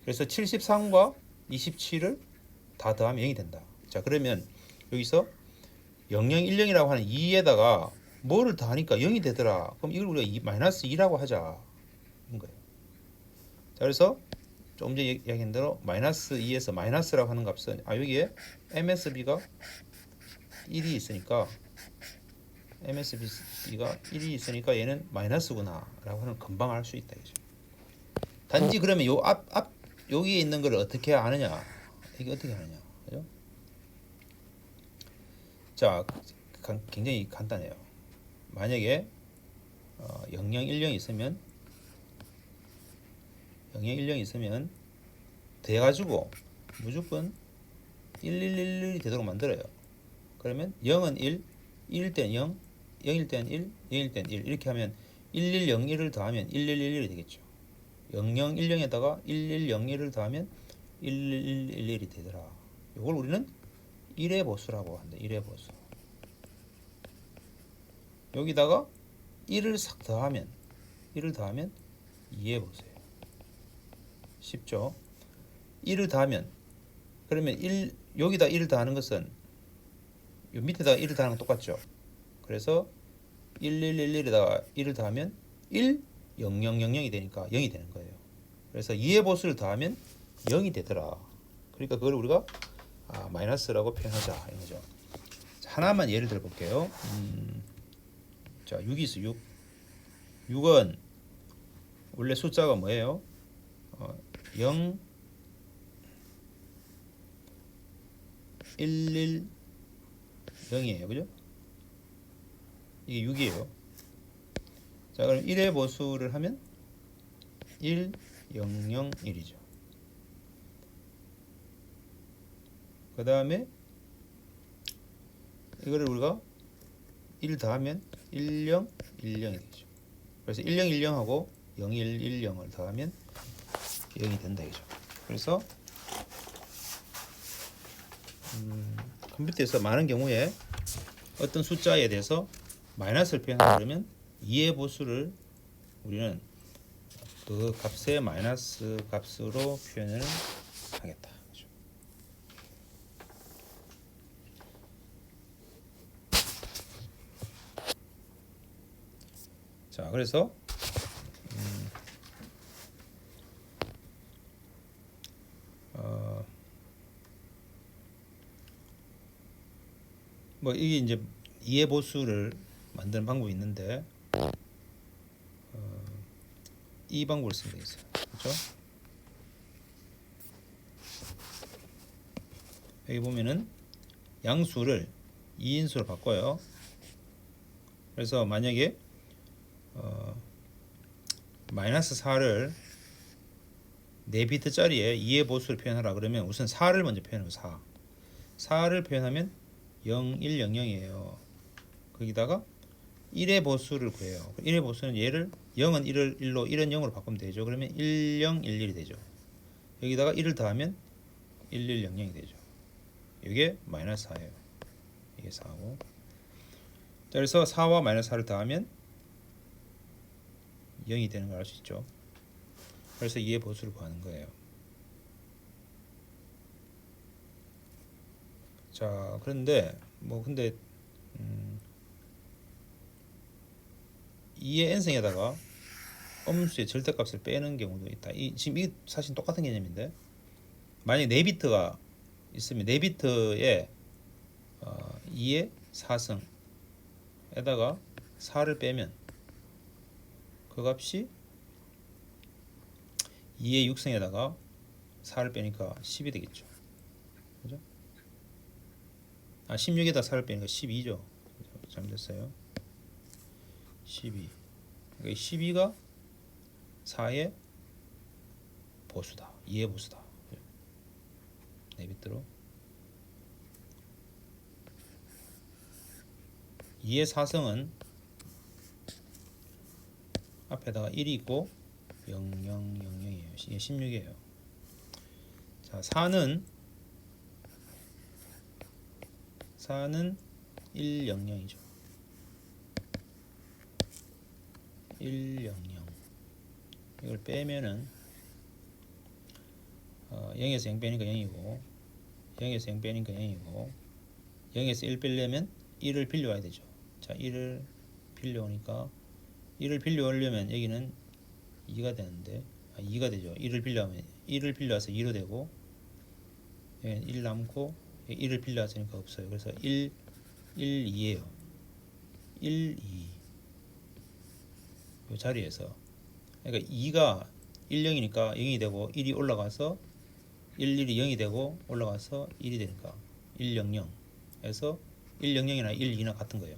그래서 73과 27을 다 더하면 0이 된다. 자, 그러면 여기서 0010이라고 하는 2에다가 뭐를 더하니까 0이 되더라. 그럼 이걸 우리가 마이너스 2라고 하자. 인 거예요. 자, 그래서 조금 전에 이야기한 대로 마이너스 2에서 마이너스라고 하는 값은 여기에 MSB가 1이 있으니까 MSB가 1이 있으니까 얘는 마이너스구나 라고 하는 금방 알 수 있다. 이죠. 단지 그러면 요 여기에 있는 걸 어떻게 아느냐? 이게 어떻게 아느냐? 그죠? 자, 굉장히 간단해요. 만약에 0010이 있으면 0010이 돼가지고 무조건 1111이 되도록 만들어요. 그러면 0은 1, 1일 땐 0, 0일 땐 1, 0일 땐 1 이렇게 하면 1101을 더하면 1111이 되겠죠. 0010에다가 1101을 더하면 1111이 되더라. 이걸 우리는 1의 보수라고 한다. 1의 보수. 여기다가 1을 싹 더하면 2의 보수예요. 쉽죠? 1을 더하면 그러면 여기다 1을 더하는 것은 요 밑에다가 1을 더하는 건 똑같죠. 그래서 1111에다가 1을 더하면 1, 0000이 되니까 0이 되는 거예요. 그래서 2의 보수를 더하면 0이 되더라. 그러니까 그걸 우리가 마이너스라고 표현하자 이거죠. 하나만 예를 들어 볼게요. 자, 6이 있어. 6은 원래 숫자가 뭐예요? 0, 1, 1, 0이에요. 그죠? 이게 6이에요. 자, 그럼 1의 보수를 하면 1, 0, 0, 1이죠. 그 다음에 이거를 우리가 1 더하면 10, 10이 되죠. 그래서 1010하고 0110을 더하면 0이 된다 이죠. 그래서 컴퓨터에서 많은 경우에 어떤 숫자에 대해서 마이너스를 표현하려 그러면 2의 보수를 우리는 그 값의 마이너스 값으로 표현을 하겠다. 그렇죠? 자, 그래서 뭐 이게 이제 2의 보수를 만드는 방법이 있는데 이 방법을 쓰면 되겠어요. 그렇죠? 여기 보면은 양수를 2인수로 바꿔요. 그래서 만약에 마이너스 4를 4비트짜리에 2의 보수를 표현하라 그러면 우선 4를 먼저 표현해요. 4를 표현하면 0100이에요. 거기다가 1의 보수를 구해요. 1의 보수는 얘를 0은 1을 1로 1은 0으로 바꾸면 되죠. 그러면 1011이 되죠. 여기다가 1을 더하면 1100이 되죠. 이게 마이너스 4예요. 이게 4고. 자, 그래서 4와 마이너스 4를 더하면 0이 되는 걸 알 수 있죠. 그래서 2의 보수를 구하는 거예요. 자, 그런데 뭐 근데 2의 n승에다가 음수의 절대값을 빼는 경우도 있다. 지금 이 사실 똑같은 개념인데 만약에 4비트가 있으면 4비트에 2의 4승에다가 4를 빼면 그 값이 2의 6승에다가 4를 빼니까 10이 되겠죠. 그죠? 16에다 4를 빼니까 12죠. 잘못됐어요. 12. 그러니까 12가 4의 보수다. 2의 보수다. 4비트로 2의 4승은 앞에다가 1이 있고 0000이에요. 이게 16이에요. 자, 4는 100이죠. 100. 이걸 빼면은 0에서 0 빼니까 0이고 0에서 0 빼니까 0이고 0에서 1 빼려면 1을 빌려와야 되죠. 자, 1을 빌려오니까 1을 빌려오려면 여기는 2가 되는데 2가 되죠. 1을 빌려와서 2로 되고 1 남고 1을 빌려왔으니까 없어요. 그래서 1, 2예요. 1, 2. 이 자리에서 그러니까 2가 1, 0이니까 0이 되고 1이 올라가서 1, 1이 0이 되고 올라가서 1이 되니까 1, 0, 0에서 1, 0, 0이나 1, 2나 같은 거예요.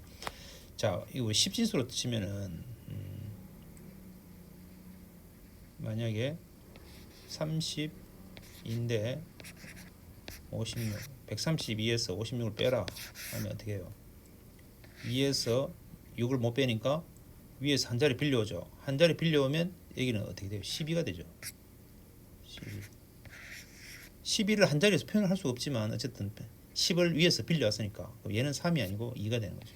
자, 이거 10진수로 치면은 만약에 30인데 56, 132에서 56을 빼라 하면 어떻게 해요? 2에서 6을 못 빼니까 위에서 한 자리 빌려오죠. 한 자리 빌려오면 여기는 어떻게 돼요? 12가 되죠. 12를 한 자리에서 표현을 할 수가 없지만 어쨌든 10을 위에서 빌려왔으니까 얘는 3이 아니고 2가 되는 거죠.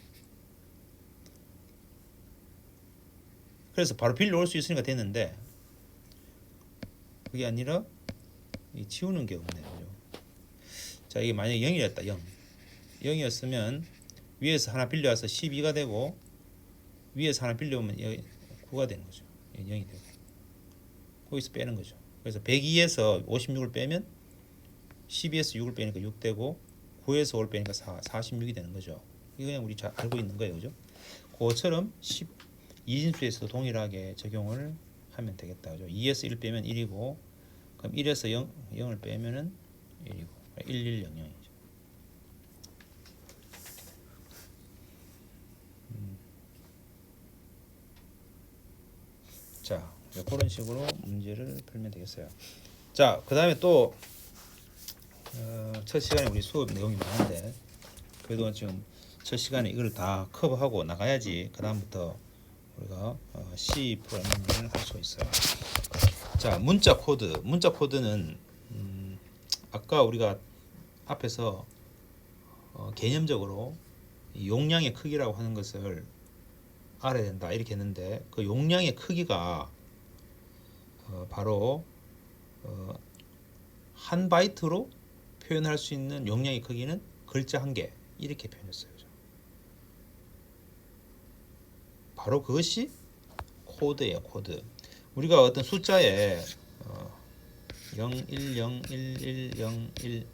그래서 바로 빌려올 수 있으니까 됐는데 그게 아니라 치우는 게 없네요. 자, 이게 만약에 0이었다. 0이었으면 위에서 하나 빌려와서 12가 되고 위에서 하나 빌려오면 9가 되는 거죠. 0이 되고 거기서 빼는 거죠. 그래서 102에서 56을 빼면 12에서 6을 빼니까 6 되고 9에서 5를 빼니까 46이 되는 거죠. 이거 그냥 우리 잘 알고 있는 거예요. 그죠? 그것처럼 2진수에서도 동일하게 적용을 하면 되겠다. 그죠? 2에서 1 빼면 1이고 그럼 1에서 0을 빼면은 1이고 1100이죠. 자, 그런 식으로 문제를 풀면 되겠어요. 자, 그 다음에 또 첫 시간에 우리 수업 내용이 많은데 그래도 지금 첫 시간에 이걸 다 커버하고 나가야지 그 다음부터 우리가 C 프로그래밍을 할 수 있어요. 자, 문자 코드는 아까 우리가 앞에서 개념적으로 용량의 크기라고 하는 것을 알아야 된다 이렇게 했는데, 그 용량의 크기가 바로 한 바이트로 표현할 수 있는 용량의 크기는 글자 한 개 이렇게 표현했어요. 바로 그것이 코드예요. 코드. 우리가 어떤 숫자에 0, 1, 0, 1, 1, 0, 1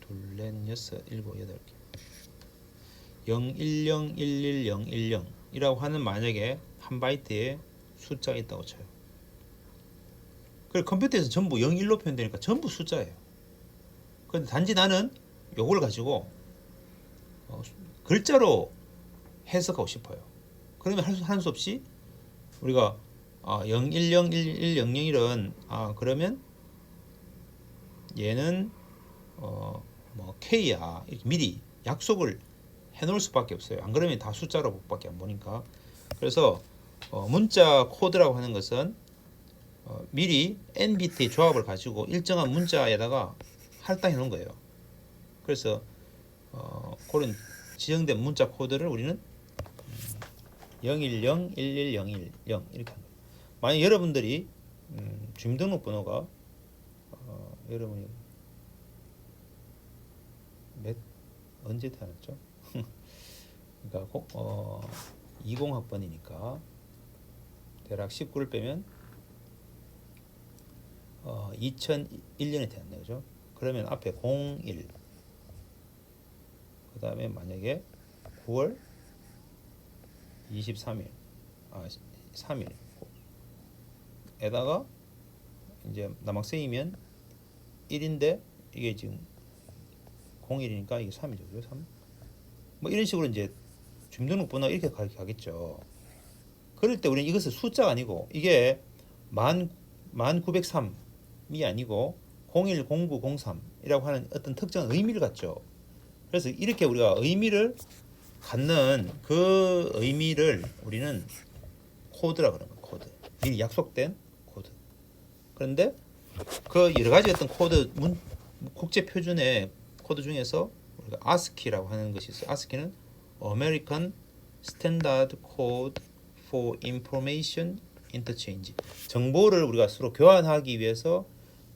둘, 넷, 여섯, 일곱, 여덟 개 0, 1, 0, 1, 1, 0, 1, 0 이라고 하는 만약에 한 바이트에 숫자가 있다고 쳐요. 그리고 컴퓨터에서 전부 0, 1로 표현되니까 전부 숫자예요. 그런데 단지 나는 요걸 가지고 글자로 해석하고 싶어요. 그러면 할 수 없이 우리가 0, 1, 0, 1, 1, 0, 0, 1은 그러면 얘는 뭐 K야 이렇게 미리 약속을 해놓을 수밖에 없어요. 안 그러면 다 숫자로 밖에 안 보니까. 그래서 문자 코드라고 하는 것은 미리 n 비트의 조합을 가지고 일정한 문자에다가 할당해 놓은 거예요. 그래서 그런 지정된 문자 코드를 우리는 010, 1101, 0 이렇게 합니다. 만약 여러분들이 주민등록번호가 여러분이 언제 태어났죠? 그러니까 20학번이니까 대략 19를 빼면 2001년에 태어났네요. 그죠? 그러면 앞에 01 그 다음에 만약에 9월 23일 3일 에다가 이제 남학생이면 1인데 이게 지금 01이니까 이게 3이죠. 3. 뭐 이런 식으로 이제 주민등록번호 이렇게 가겠죠. 그럴 때 우리는 이것을 숫자가 아니고 이게 1903이 아니고 01, 09, 03이라고 하는 어떤 특정 의미를 갖죠. 그래서 이렇게 우리가 의미를 갖는 그 의미를 우리는 코드라 그러는 거예요. 코드. 미리 약속된 코드. 그런데 그 여러 가지 어떤 코드 국제 표준의 코드 중에서 우리가 ASCII라고 하는 것이 있어요. ASCII는 American Standard Code for Information Interchange. 정보를 우리가 서로 교환하기 위해서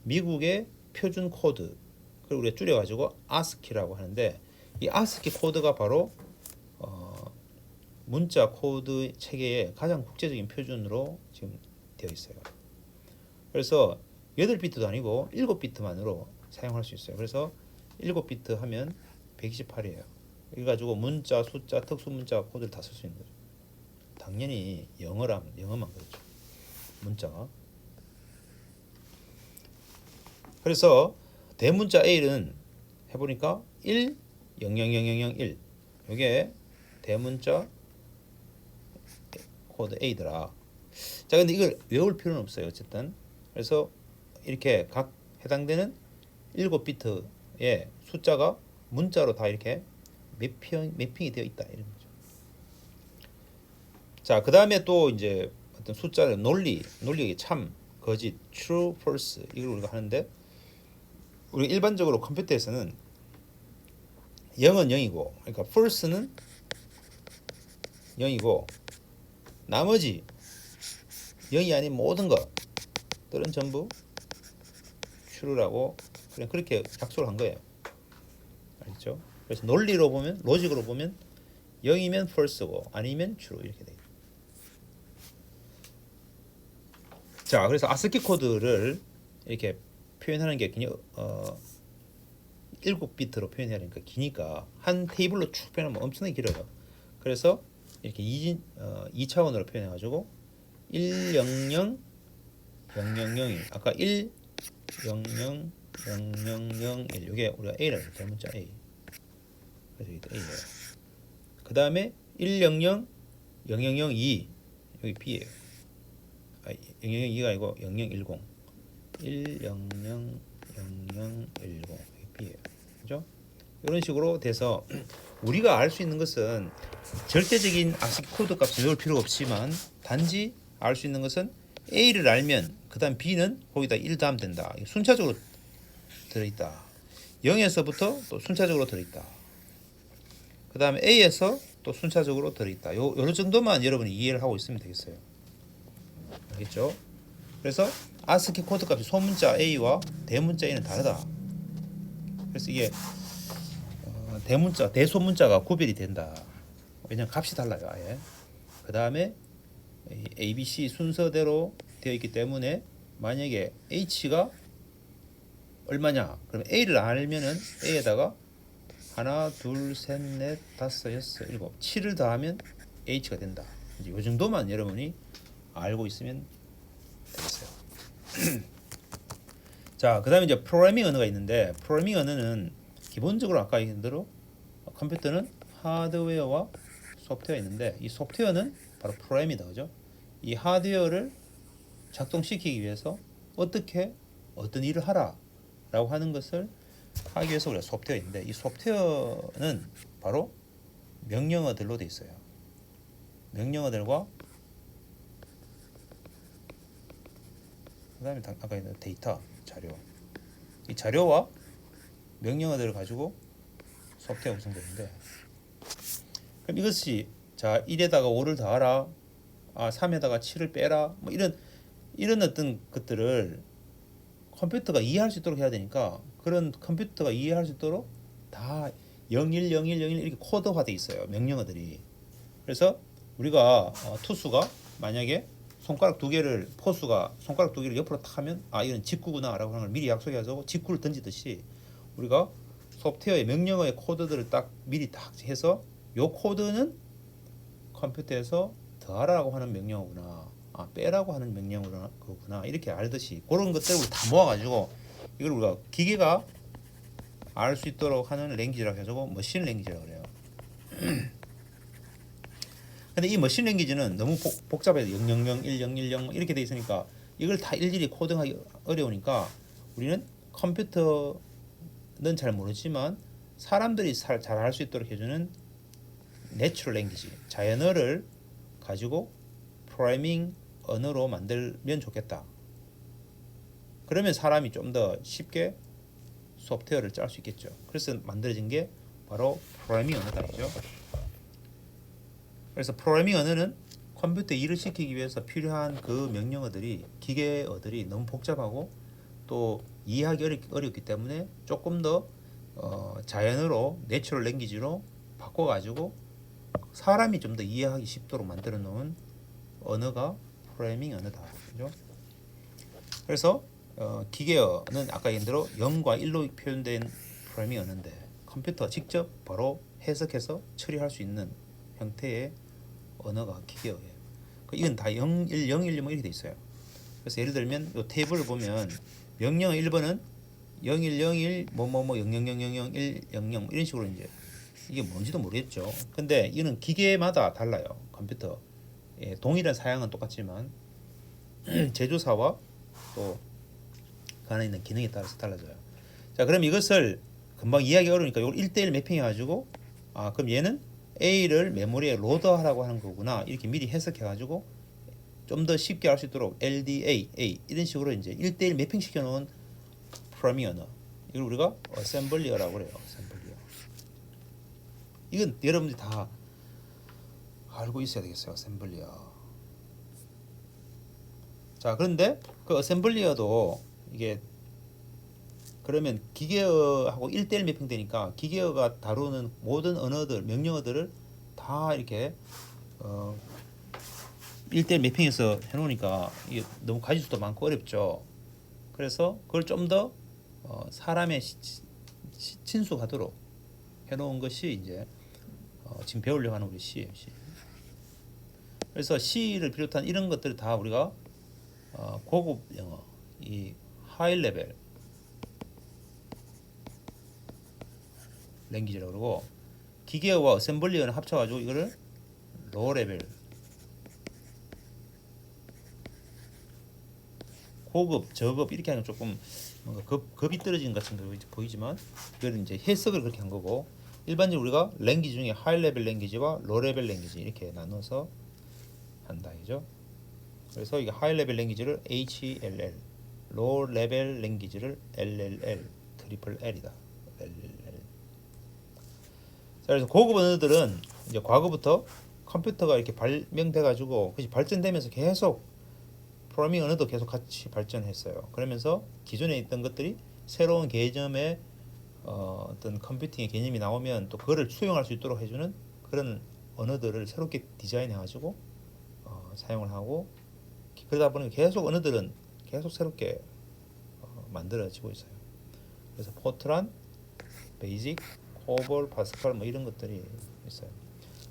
미국의 표준 코드, 그걸 우리가 줄여가지고 ASCII라고 하는데, 이 ASCII 코드가 바로 문자 코드 체계의 가장 국제적인 표준으로 지금 되어 있어요. 그래서 8비트도 아니고 7비트만으로 사용할 수 있어요. 그래서 7비트 하면 128이에요. 그래가지고 문자, 숫자, 특수문자 코드를 다 쓸 수 있는 거죠. 당연히 영어만 그렇죠. 문자가. 그래서 대문자 A는 해보니까 1, 0, 0, 0, 0, 0, 1 이게 대문자 코드 A더라. 자, 근데 이걸 외울 필요는 없어요. 어쨌든. 그래서 이렇게 각 해당되는 7비트의 숫자가 문자로 다 이렇게 매핑이 되어 있다 이런 거죠. 자, 그 다음에 또 이제 어떤 숫자를 논리의 참, 거짓, true, false 이걸 우리가 하는데, 우리 일반적으로 컴퓨터에서는 0은 0이고, 그러니까 false는 0이고, 나머지 0이 아닌 모든 것들은 전부 true라고 그냥 그렇게 약속을 한 거예요. 알겠죠? 그래서 논리로 보면, 로직으로 보면 0이면 false고 아니면 true 이렇게 돼요. 자, 그래서 ASCII 코드를 이렇게 표현하는 게 그냥 7비트로 표현해야 되니까 기니까 한 테이블로 쭉 표현하면 엄청나게 길어요. 그래서 이렇게 2차원으로 표현해 가지고 100 0001 아까 100 0001 이게 우리가 A라고 해요. 대문자 A. 그래서 이게 A예요. 그 다음에 100 0002 여기 B예요. 0002가 아니고 0010 100 0010 여기 B예요. 그죠? 이런 식으로 돼서 우리가 알 수 있는 것은 절대적인 ASCII 코드 값을 외울 필요가 없지만 단지 알 수 있는 것은 A를 알면 그 다음 B는 거기다 1 더하면 된다. 순차적으로 들어있다. 0에서부터 또 순차적으로 들어있다. 그 다음에 A에서 또 순차적으로 들어있다. 요런 정도만 여러분이 이해를 하고 있으면 되겠어요. 알겠죠? 그래서 ASCII 코드 값이 소문자 A와 대문자 A는 다르다. 그래서 이게 대문자, 대소문자가 구별이 된다. 왜냐면 값이 달라요, 아예. 그 다음에 A, B, C 순서대로 되어 있기 때문에 만약에 H가 얼마냐? 그럼 A를 알면은 A에다가 하나, 둘, 셋, 넷, 다섯, 여섯, 일곱, 7을 더하면 H가 된다. 이제 이 정도만 여러분이 알고 있으면 되겠어요. 자, 그 다음에 이제 프로그래밍 언어가 있는데, 프로그래밍 언어는 기본적으로 아까 얘기한 대로 컴퓨터는 하드웨어와 소프트웨어가 있는데, 이 소프트웨어는 바로 프로그램이다, 그죠? 이 하드웨어를 작동시키기 위해서 어떻게 어떤 일을 하라라고 하는 것을 하기 위해서 우리가 소프트웨어인데, 이 소프트웨어는 바로 명령어들로 되어 있어요. 명령어들과 그다음에 아까 있는 데이터, 자료. 이 자료와 명령어들을 가지고 소프트웨어가 구성되는데, 그럼 이것이 자 1에다가 5를 더하라, 3에다가 7을 빼라, 뭐 이런 어떤 것들을 컴퓨터가 이해할 수 있도록 해야 되니까, 그런 컴퓨터가 이해할 수 있도록 다 01, 01, 01 이렇게 코드화돼 있어요, 명령어들이. 그래서 우리가 투수가 만약에 손가락 두 개를, 포수가 손가락 두 개를 옆으로 탁 하면 이건 직구구나라고 하는 걸 미리 약속해가지고 직구를 던지듯이, 우리가 소프트웨어의 명령어의 코드들을 딱 미리 딱 해서 요 코드는 컴퓨터에서 더하라고 하는 명령어구나, 빼라고 하는 명령어구나, 이렇게 알듯이 그런 것들을 우리 다 모아가지고 이걸 우리가 기계가 알 수 있도록 하는 랭귀지라고 해가지고 머신 랭귀지라고 그래요. 근데 이 머신 랭귀지는 너무 복잡해요. 000, 1010 이렇게 돼 있으니까 이걸 다 일일이 코딩하기 어려우니까 우리는 컴퓨터는 잘 모르지만 사람들이 잘 할 수 있도록 해주는 내추럴 랭귀지, 자연어를 가지고 프로그래밍 언어로 만들면 좋겠다. 그러면 사람이 좀 더 쉽게 소프트웨어를 짤 수 있겠죠. 그래서 만들어진 게 바로 프로그래밍 언어다죠. 그래서 프로그래밍 언어는 컴퓨터 일을 시키기 위해서 필요한 그 명령어들이, 기계어들이 너무 복잡하고 또 이해하기 어렵기 때문에 조금 더 자연어로, 내추럴 랭귀지로 바꿔가지고 사람이 좀 더 이해하기 쉽도록 만들어 놓은 언어가 프로그래밍 언어다. 그죠? 그래서 기계어는 아까 얘기한 대로 0과 1로 표현된 프로그래밍 언어인데, 컴퓨터가 직접 바로 해석해서 처리할 수 있는 형태의 언어가 기계어예요. 이건 다 0, 1, 0, 1, 1 이렇게 돼 있어요. 그래서 예를 들면 이 테이블을 보면 명령어 1번은 0101 뭐뭐뭐 00000100 이런 식으로 이제 이게 뭔지도 모르겠죠. 근데 이는 기계마다 달라요. 컴퓨터 동일한 사양은 똑같지만 제조사와 또 그 안에 있는 기능에 따라서 달라져요. 자, 그럼 이것을 금방 이해하기 어려우니까 이걸 1대1 매핑해 가지고 그럼 얘는 A를 메모리에 로드하라고 하는 거구나, 이렇게 미리 해석해 가지고 좀 더 쉽게 할 수 있도록 LDA, A 이런 식으로 이제 1대1 매핑 시켜 놓은 프로그래밍 언어, 이걸 우리가 어셈블리어라고 그래요. 어셈블리어. 이건 여러분들이 다 알고 있어야 되겠어요. 어셈블리어. 자, 그런데 그 어셈블리어도 이게 그러면 기계어하고 1대1 매핑되니까 기계어가 다루는 모든 언어들, 명령어들을 다 이렇게 1대1 매핑해서 해놓으니까 이게 너무 가지수도 많고 어렵죠. 그래서 그걸 좀 더 사람의 친숙하도록 해놓은 것이 이제 지금 배우려고 하는 우리 C예요. C. 그래서 C를 비롯한 이런 것들을 다 우리가 고급 영어, 이 하이 레벨 랭귀지라고 그러고, 기계어와 어셈블리어는 합쳐가지고 이거를 로우 레벨, 고급, 저급 이렇게 하는 조금 뭔가 급이 떨어지는 것 같은 거 보이지만 이거는 이제 해석을 그렇게 한 거고, 일반적으로 우리가 랭귀지 중에 하이 레벨 랭귀지와 로 레벨 랭귀지 이렇게 나눠서 한다 이죠. 그래서 이게 하이 레벨 랭귀지를 HLL, 로 레벨 랭귀지를 LLL, 트리플 L이다. LLL. 자, 그래서 고급 언어들은 이제 과거부터 컴퓨터가 이렇게 발명돼 가지고 발전되면서 계속 프로그래밍 언어도 계속 같이 발전했어요. 그러면서 기존에 있던 것들이 새로운 개념의 어떤 컴퓨팅의 개념이 나오면 또 그거를 수용할 수 있도록 해주는 그런 언어들을 새롭게 디자인해 가지고 사용을 하고, 그러다 보니 계속 언어들은 계속 새롭게 만들어지고 있어요. 그래서 포트란, 베이직, 코볼, 파스칼 뭐 이런 것들이 있어요.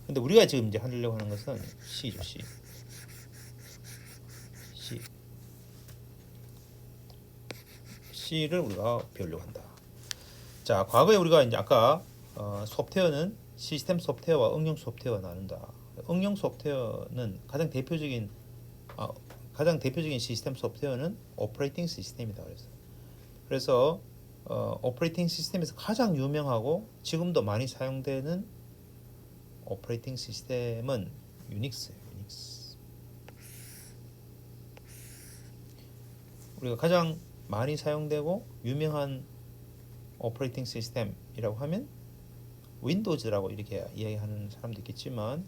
근데 우리가 지금 이제 하려고 하는 것은 C죠. C. C를 우리가 배우려고 한다. 자, 과거에 우리가 이제 아까 소프트웨어는 시스템 소프트웨어와 응용 소프트웨어가 나눈다. 응용 소프트웨어는 가장 대표적인 시스템 소프트웨어는 오퍼레이팅 시스템이다. 그래서 오퍼레이팅 시스템에서 가장 유명하고 지금도 많이 사용되는 오퍼레이팅 시스템은 유닉스예요. 유닉스. 우리가 가장 많이 사용되고 유명한 오퍼레이팅 시스템이라고 하면 윈도우즈라고 이렇게 이야기하는 사람도 있겠지만,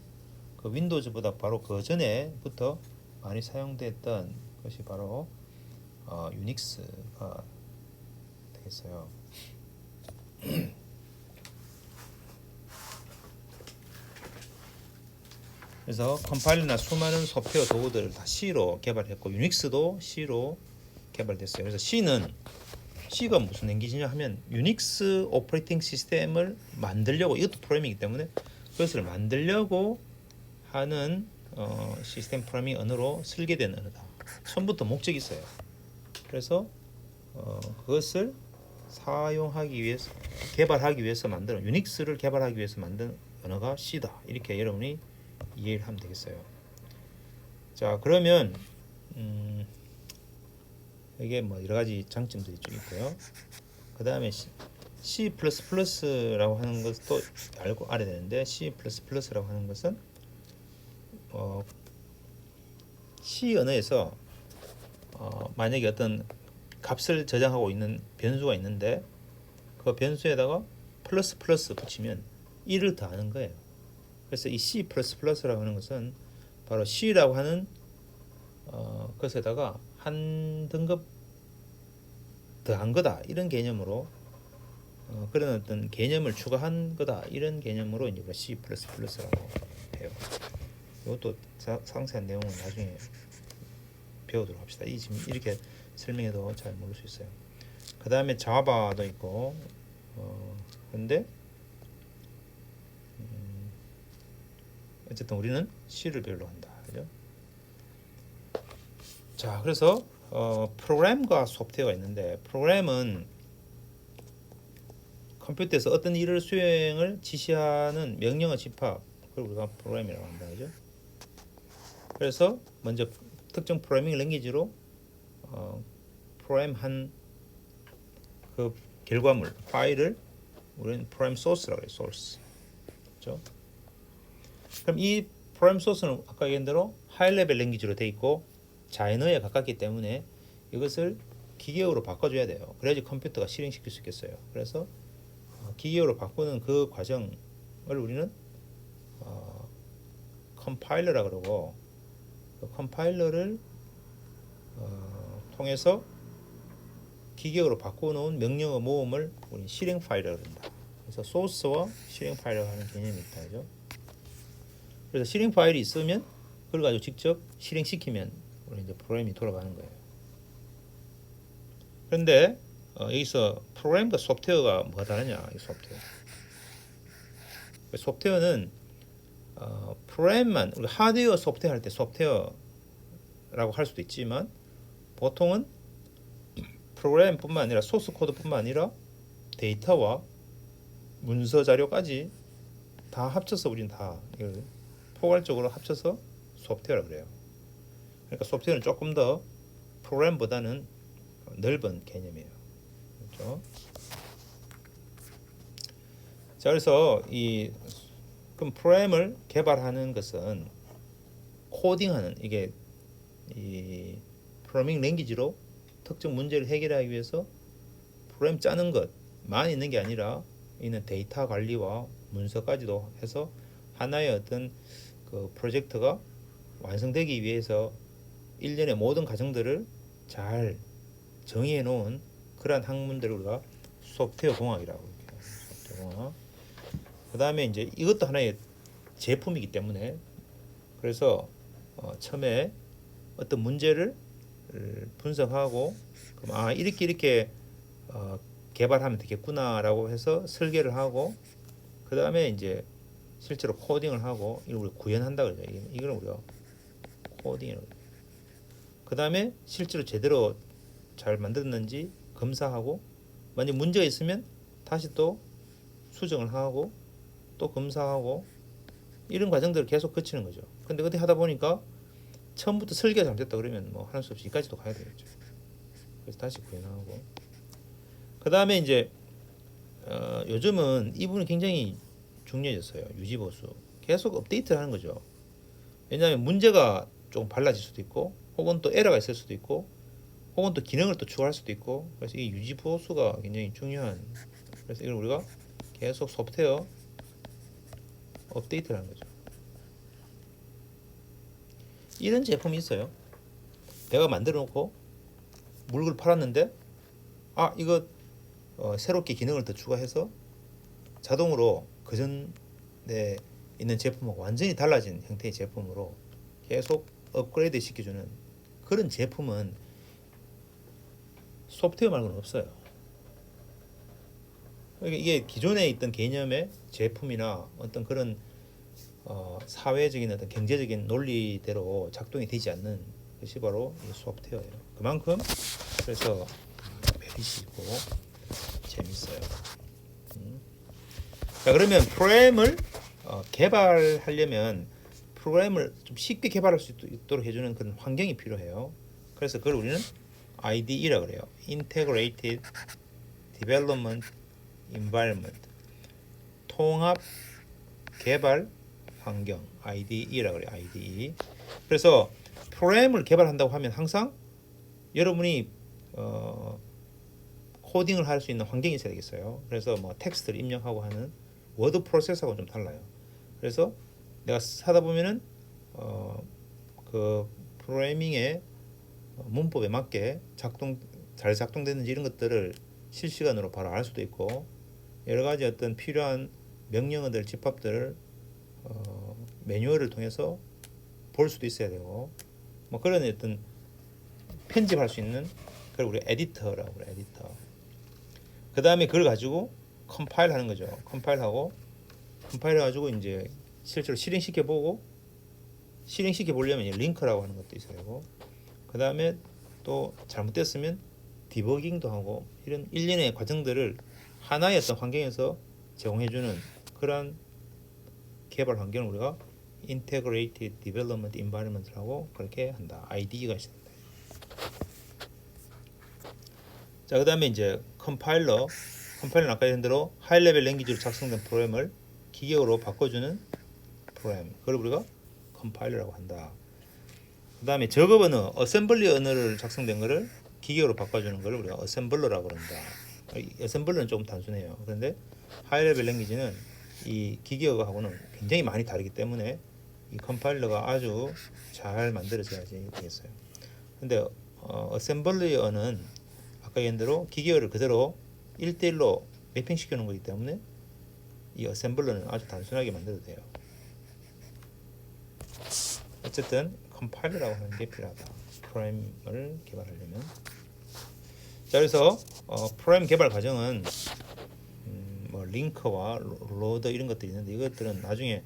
그 윈도우즈보다 바로 그 전에부터 많이 사용됐던 것이 바로 유닉스가 되겠어요. 그래서 컴파일러나 수많은 소프트웨어 도구들을 다 C로 개발했고, 유닉스도 C로 개발됐어요. 그래서 C가 무슨 랭귀지냐 하면 유닉스 오퍼레이팅 시스템을 만들려고, 이것도 프로그래밍이기 때문에 그것을 만들려고 하는 시스템 프로그래밍 언어로 설계된 언어다. 처음부터 목적이 있어요. 그래서 그것을 사용하기 위해서, 개발하기 위해서 만든, 유닉스를 개발하기 위해서 만든 언어가 C다. 이렇게 여러분이 이해를 하면 되겠어요. 자, 그러면 이게 뭐 여러 가지 장점들이 좀 있고요. 그 다음에 C++라고 하는 것도 알아야 되는데, C++라고 하는 것은 C 언어에서 만약에 어떤 값을 저장하고 있는 변수가 있는데 그 변수에다가 플러스 붙이면 1을 더하는 거예요. 그래서 이 C++라고 하는 것은 바로 C라고 하는 것에다가 한 등급 더한 거다, 이런 개념으로 그런 어떤 개념을 추가한 거다, 이런 개념으로 이제 C++라고 해요. 이것도 상세한 내용은 나중에 배우도록 합시다. 지금 이렇게 설명해도 잘 모를 수 있어요. 그 다음에 자바도 있고, 근데 어쨌든 우리는 C를 배우려고 한다. 그죠? 자, 그래서 프로그램과 소프트웨어가 있는데, 프로그램은 컴퓨터에서 어떤 일을 수행을 지시하는 명령어 집합, 그걸 우리가 프로그램이라고 한다. 그죠? 그래서 먼저 특정 프로그래밍 랭귀지로 프로그램 한 그 결과물, 파일을 우리는 프로그램 소스라고 해요. 소스. 그렇죠? 그럼 이 프로그램 소스는 아까 얘기한 대로 하이 레벨 랭귀지로 돼 있고 자연어에 가깝기 때문에 이것을 기계어로 바꿔줘야 돼요. 그래야지 컴퓨터가 실행시킬 수 있겠어요. 그래서 기계어로 바꾸는 그 과정을 우리는 컴파일러라 그러고, 그 컴파일러를 통해서 기계어로 바꿔놓은 명령어 모음을 우리는 실행 파일이라고 합니다. 그래서 소스와 실행 파일이라고 하는 개념이 있다. 그죠? 그래서 실행 파일이 있으면 그걸 가지고 직접 실행시키면 우리 이제 프로그램이 돌아가는 거예요. 그런데 여기서 프로그램과 소프트웨어가 뭐가 다르냐? 이 소프트웨어는 프로그램만, 우리 하드웨어 소프트웨어 할 때 소프트웨어라고 할 수도 있지만, 보통은 프로그램뿐만 아니라 소스 코드뿐만 아니라 데이터와 문서 자료까지 다 합쳐서 우리는 다 이걸 포괄적으로 합쳐서 소프트웨어라고 그래요. 그러니까 소프트웨어는 조금 더 프로그램보다는 넓은 개념이에요. 그렇죠? 자, 그래서 이 그럼 프로그램을 개발하는 것은 코딩하는 이게 이 프로그래밍 랭귀지로 특정 문제를 해결하기 위해서 프로그램 짜는 것만 있는 게 아니라 이는 데이터 관리와 문서까지도 해서 하나의 어떤 그 프로젝트가 완성되기 위해서 일련의 모든 과정들을 잘 정의해 놓은 그러한 학문들을 우리가 소프트웨어 공학이라고 해요. 소프트웨어 공학. 그 다음에 이제 이것도 하나의 제품이기 때문에 그래서 처음에 어떤 문제를 분석하고 그럼 이렇게 개발하면 되겠구나라고 해서 설계를 하고 그 다음에 이제 실제로 코딩을 하고 이걸 우리가 구현한다 그러죠. 이걸 우리가 코딩이라고. 그 다음에 실제로 제대로 잘 만들었는지 검사하고 만약 문제가 있으면 다시 또 수정을 하고 또 검사하고 이런 과정들을 계속 거치는 거죠. 근데 어떻게 하다 보니까 처음부터 설계가 잘못됐다 그러면 뭐 할 수 없이 이까지도 가야 되겠죠. 그래서 다시 구현하고 그 다음에 이제 요즘은 이 부분이 굉장히 중요해졌어요. 유지보수 계속 업데이트를 하는 거죠. 왜냐하면 문제가 좀 발라질 수도 있고 혹은 또 에러가 있을 수도 있고 혹은 또 기능을 또 추가할 수도 있고 그래서 이 유지보수가 굉장히 중요한 그래서 이걸 우리가 계속 소프트웨어 업데이트를 하는 거죠. 이런 제품이 있어요. 내가 만들어 놓고 물건을 팔았는데 이거 새롭게 기능을 더 추가해서 자동으로 그전에 있는 제품하고 완전히 달라진 형태의 제품으로 계속 업그레이드 시켜주는 그런 제품은 소프트웨어 말고는 없어요. 그러니까 이게 기존에 있던 개념의 제품이나 어떤 그런 사회적인 어떤 경제적인 논리대로 작동이 되지 않는 것이 바로 이 소프트웨어예요. 그만큼 그래서 메리트 있고 재밌어요. 자, 그러면 프로그램을 개발하려면 프로그램을 좀 쉽게 개발할 수 있도록 해주는 그런 환경이 필요해요. 그래서 그걸 우리는 IDE라고 그래요. Integrated Development Environment. 통합 개발 환경 IDE라고 그래요. IDE. 그래서 프로그램을 개발한다고 하면 항상 여러분이 코딩을 할 수 있는 환경이 있어야 되겠어요. 그래서 뭐 텍스트를 입력하고 하는 워드 프로세서하고는 좀 달라요. 그래서 내가 하다 보면은 그 프로그래밍의 문법에 맞게 잘 작동되는지 이런 것들을 실시간으로 바로 알 수도 있고 여러 가지 어떤 필요한 명령어들 집합들을 매뉴얼을 통해서 볼 수도 있어야 되고 뭐 그런 어떤 편집할 수 있는 그걸 우리 에디터라고 그래. 에디터. 그 다음에 그걸 가지고 컴파일 하는 거죠. 컴파일 해가지고 이제 실제로 실행시켜 보고 실행시켜 보려면 링크라고 하는 것도 있어야 되고 그 다음에 또 잘못됐으면 디버깅도 하고 이런 일련의 과정들을 하나의 어떤 환경에서 제공해주는 그런 개발 환경을 우리가 Integrated Development Environment라고 그렇게 한다. IDE가 있습니다. 자, 그 다음에 이제 컴파일러는 아까 얘기한 대로 하이 레벨 랭귀지로 작성된 프로그램을 기계어로 바꿔주는 프로그램, 그걸 우리가 컴파일러라고 한다. 그 다음에 작업 언어, 어셈블리 언어를 작성된 거를 기계어로 바꿔주는 걸 우리가 어셈블러라고 한다. 어셈블러는 좀 단순해요. 그런데 하이 레벨 랭귀지는 이 기계어하고는 굉장히 많이 다르기 때문에 이 컴파일러가 아주 잘 만들어져야지 되겠어요. 근데 어셈블리어는 아까 얘기한 대로 기계어를 그대로 1대1로 매핑 시켜 놓은 거기 때문에 이 어셈블러는 아주 단순하게 만들어도 돼요. 어쨌든 컴파일러라고 하는 게 필요하다. 프로그램을 개발하려면. 자, 그래서 프로그램 개발 과정은 뭐 링크와 로더 이런 것들이 있는데 이것들은 나중에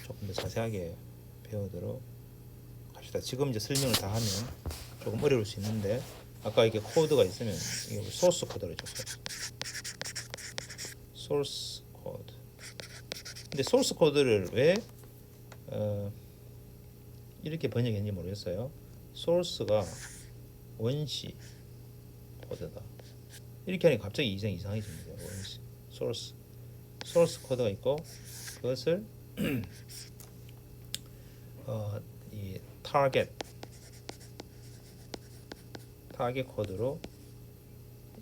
조금 더 자세하게 배우도록 합시다. 지금 이제 설명을 다 하면 조금 어려울 수 있는데 아까 이게 코드가 있으면 이게 소스 코드를 줬어요. 소스 코드. 근데 소스 코드를 왜 이렇게 번역했는지 모르겠어요. 소스가 원시 코드다. 이렇게 하니까 갑자기 이상해집니다. 원시 소스 소스 코드가 있고 그것을 이 타겟 코드로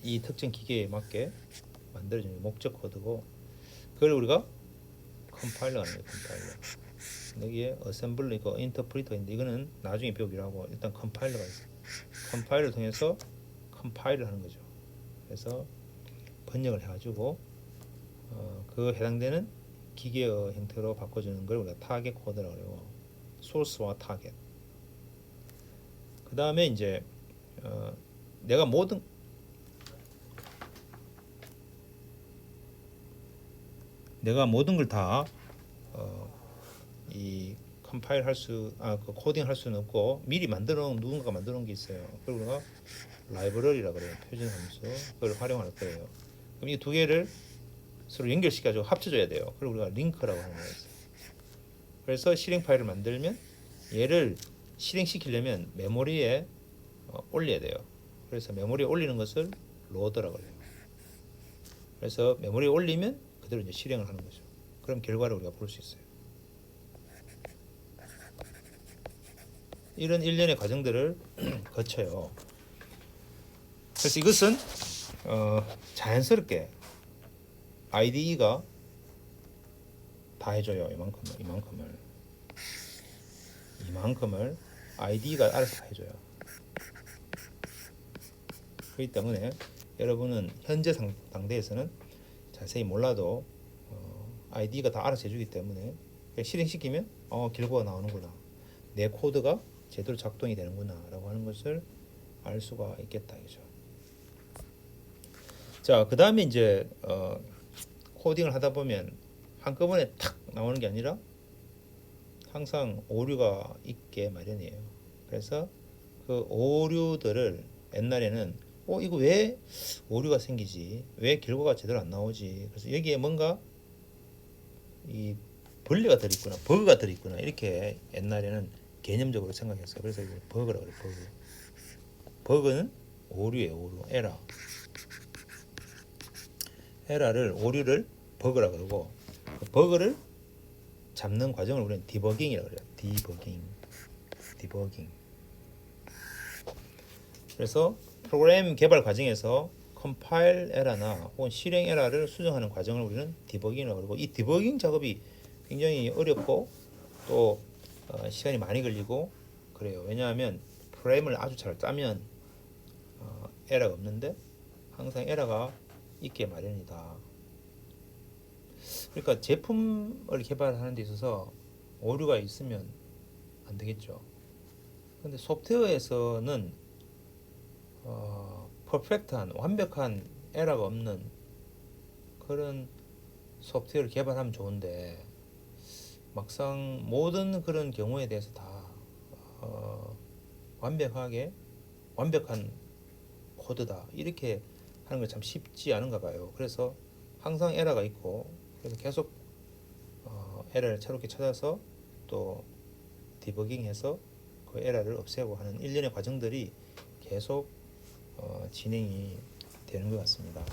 이 특정 기계에 맞게 만들어지는 목적 코드고 그걸 우리가 컴파일러 하는 거예요. 컴파일러. 여기에 어셈블러 있고 인터프리터 있는데 이거는 나중에 배우기로 하고 일단 컴파일러가 있어요. 컴파일러를 통해서 컴파일을 하는 거죠. 그래서 번역을 해가지고 그 해당되는 기계의 형태로 바꿔주는 걸 우리가 타겟 코드라고 그래요. 소스와 타겟. 그 다음에 이제 내가 모든 걸 다 이 컴파일 그 코딩 할 수는 없고 미리 누군가가 만들어 놓은 게 있어요. 그걸 우리가 라이브러리라고 그래요. 표준 함수. 그걸 활용할 거예요. 그럼 이 두 개를 서로 연결시켜 가지고 합쳐줘야 돼요. 그걸 우리가 링크라고 하는 거예요. 그래서 실행 파일을 만들면 얘를 실행시키려면 메모리에 올려야 돼요. 그래서 메모리에 올리는 것을 로더라고 해요. 그래서 메모리에 올리면 그대로 이제 실행을 하는 거죠. 그럼 결과를 우리가 볼 수 있어요. 이런 일련의 과정들을 거쳐요. 그래서 이것은 자연스럽게 IDE가 다 해줘요. 이만큼을 IDE가 알아서 다 해줘요. 그렇기 때문에 여러분은 현재 상태에서는 자세히 몰라도 IDE가 다 알아서 해주기 때문에 실행시키면 결과가 나오는구나, 내 코드가 제대로 작동이 되는구나 라고 하는 것을 알 수가 있겠다 이죠. 자, 그 다음에 이제 코딩을 하다 보면 한꺼번에 탁 나오는 게 아니라 항상 오류가 있게 마련이에요. 그래서 그 오류들을 옛날에는 이거 왜 오류가 생기지, 왜 결과가 제대로 안 나오지, 그래서 여기에 뭔가 이 벌레가 들어있구나, 버그가 들어있구나, 이렇게 옛날에는 개념적으로 생각했어요. 그래서 이걸 버그라고 그래요. 버그는 오류예요. 오류, 오류를 버그라고 그러고, 그 버그를 잡는 과정을 우리는 디버깅이라고 그래요. 디버깅. 그래서 프로그램 개발 과정에서 컴파일 에러나 혹은 실행 에러를 수정하는 과정을 우리는 디버깅이라고 그러고, 이 디버깅 작업이 굉장히 어렵고 또 시간이 많이 걸리고 그래요. 왜냐하면 프레임을 아주 잘 짜면 에러가 없는데 항상 에러가 있게 마련이다. 그러니까 제품을 개발하는 데 있어서 오류가 있으면 안 되겠죠. 근데 소프트웨어에서는 퍼펙트한, 완벽한 에러가 없는 그런 소프트웨어를 개발하면 좋은데 막상 모든 그런 경우에 대해서 다 완벽한 코드다 이렇게 하는 건 참 쉽지 않은가 봐요. 그래서 항상 에러가 있고, 그래서 계속 에러를 새롭게 찾아서 또 디버깅해서 그 에러를 없애고 하는 일련의 과정들이 계속 진행이 되는 것 같습니다.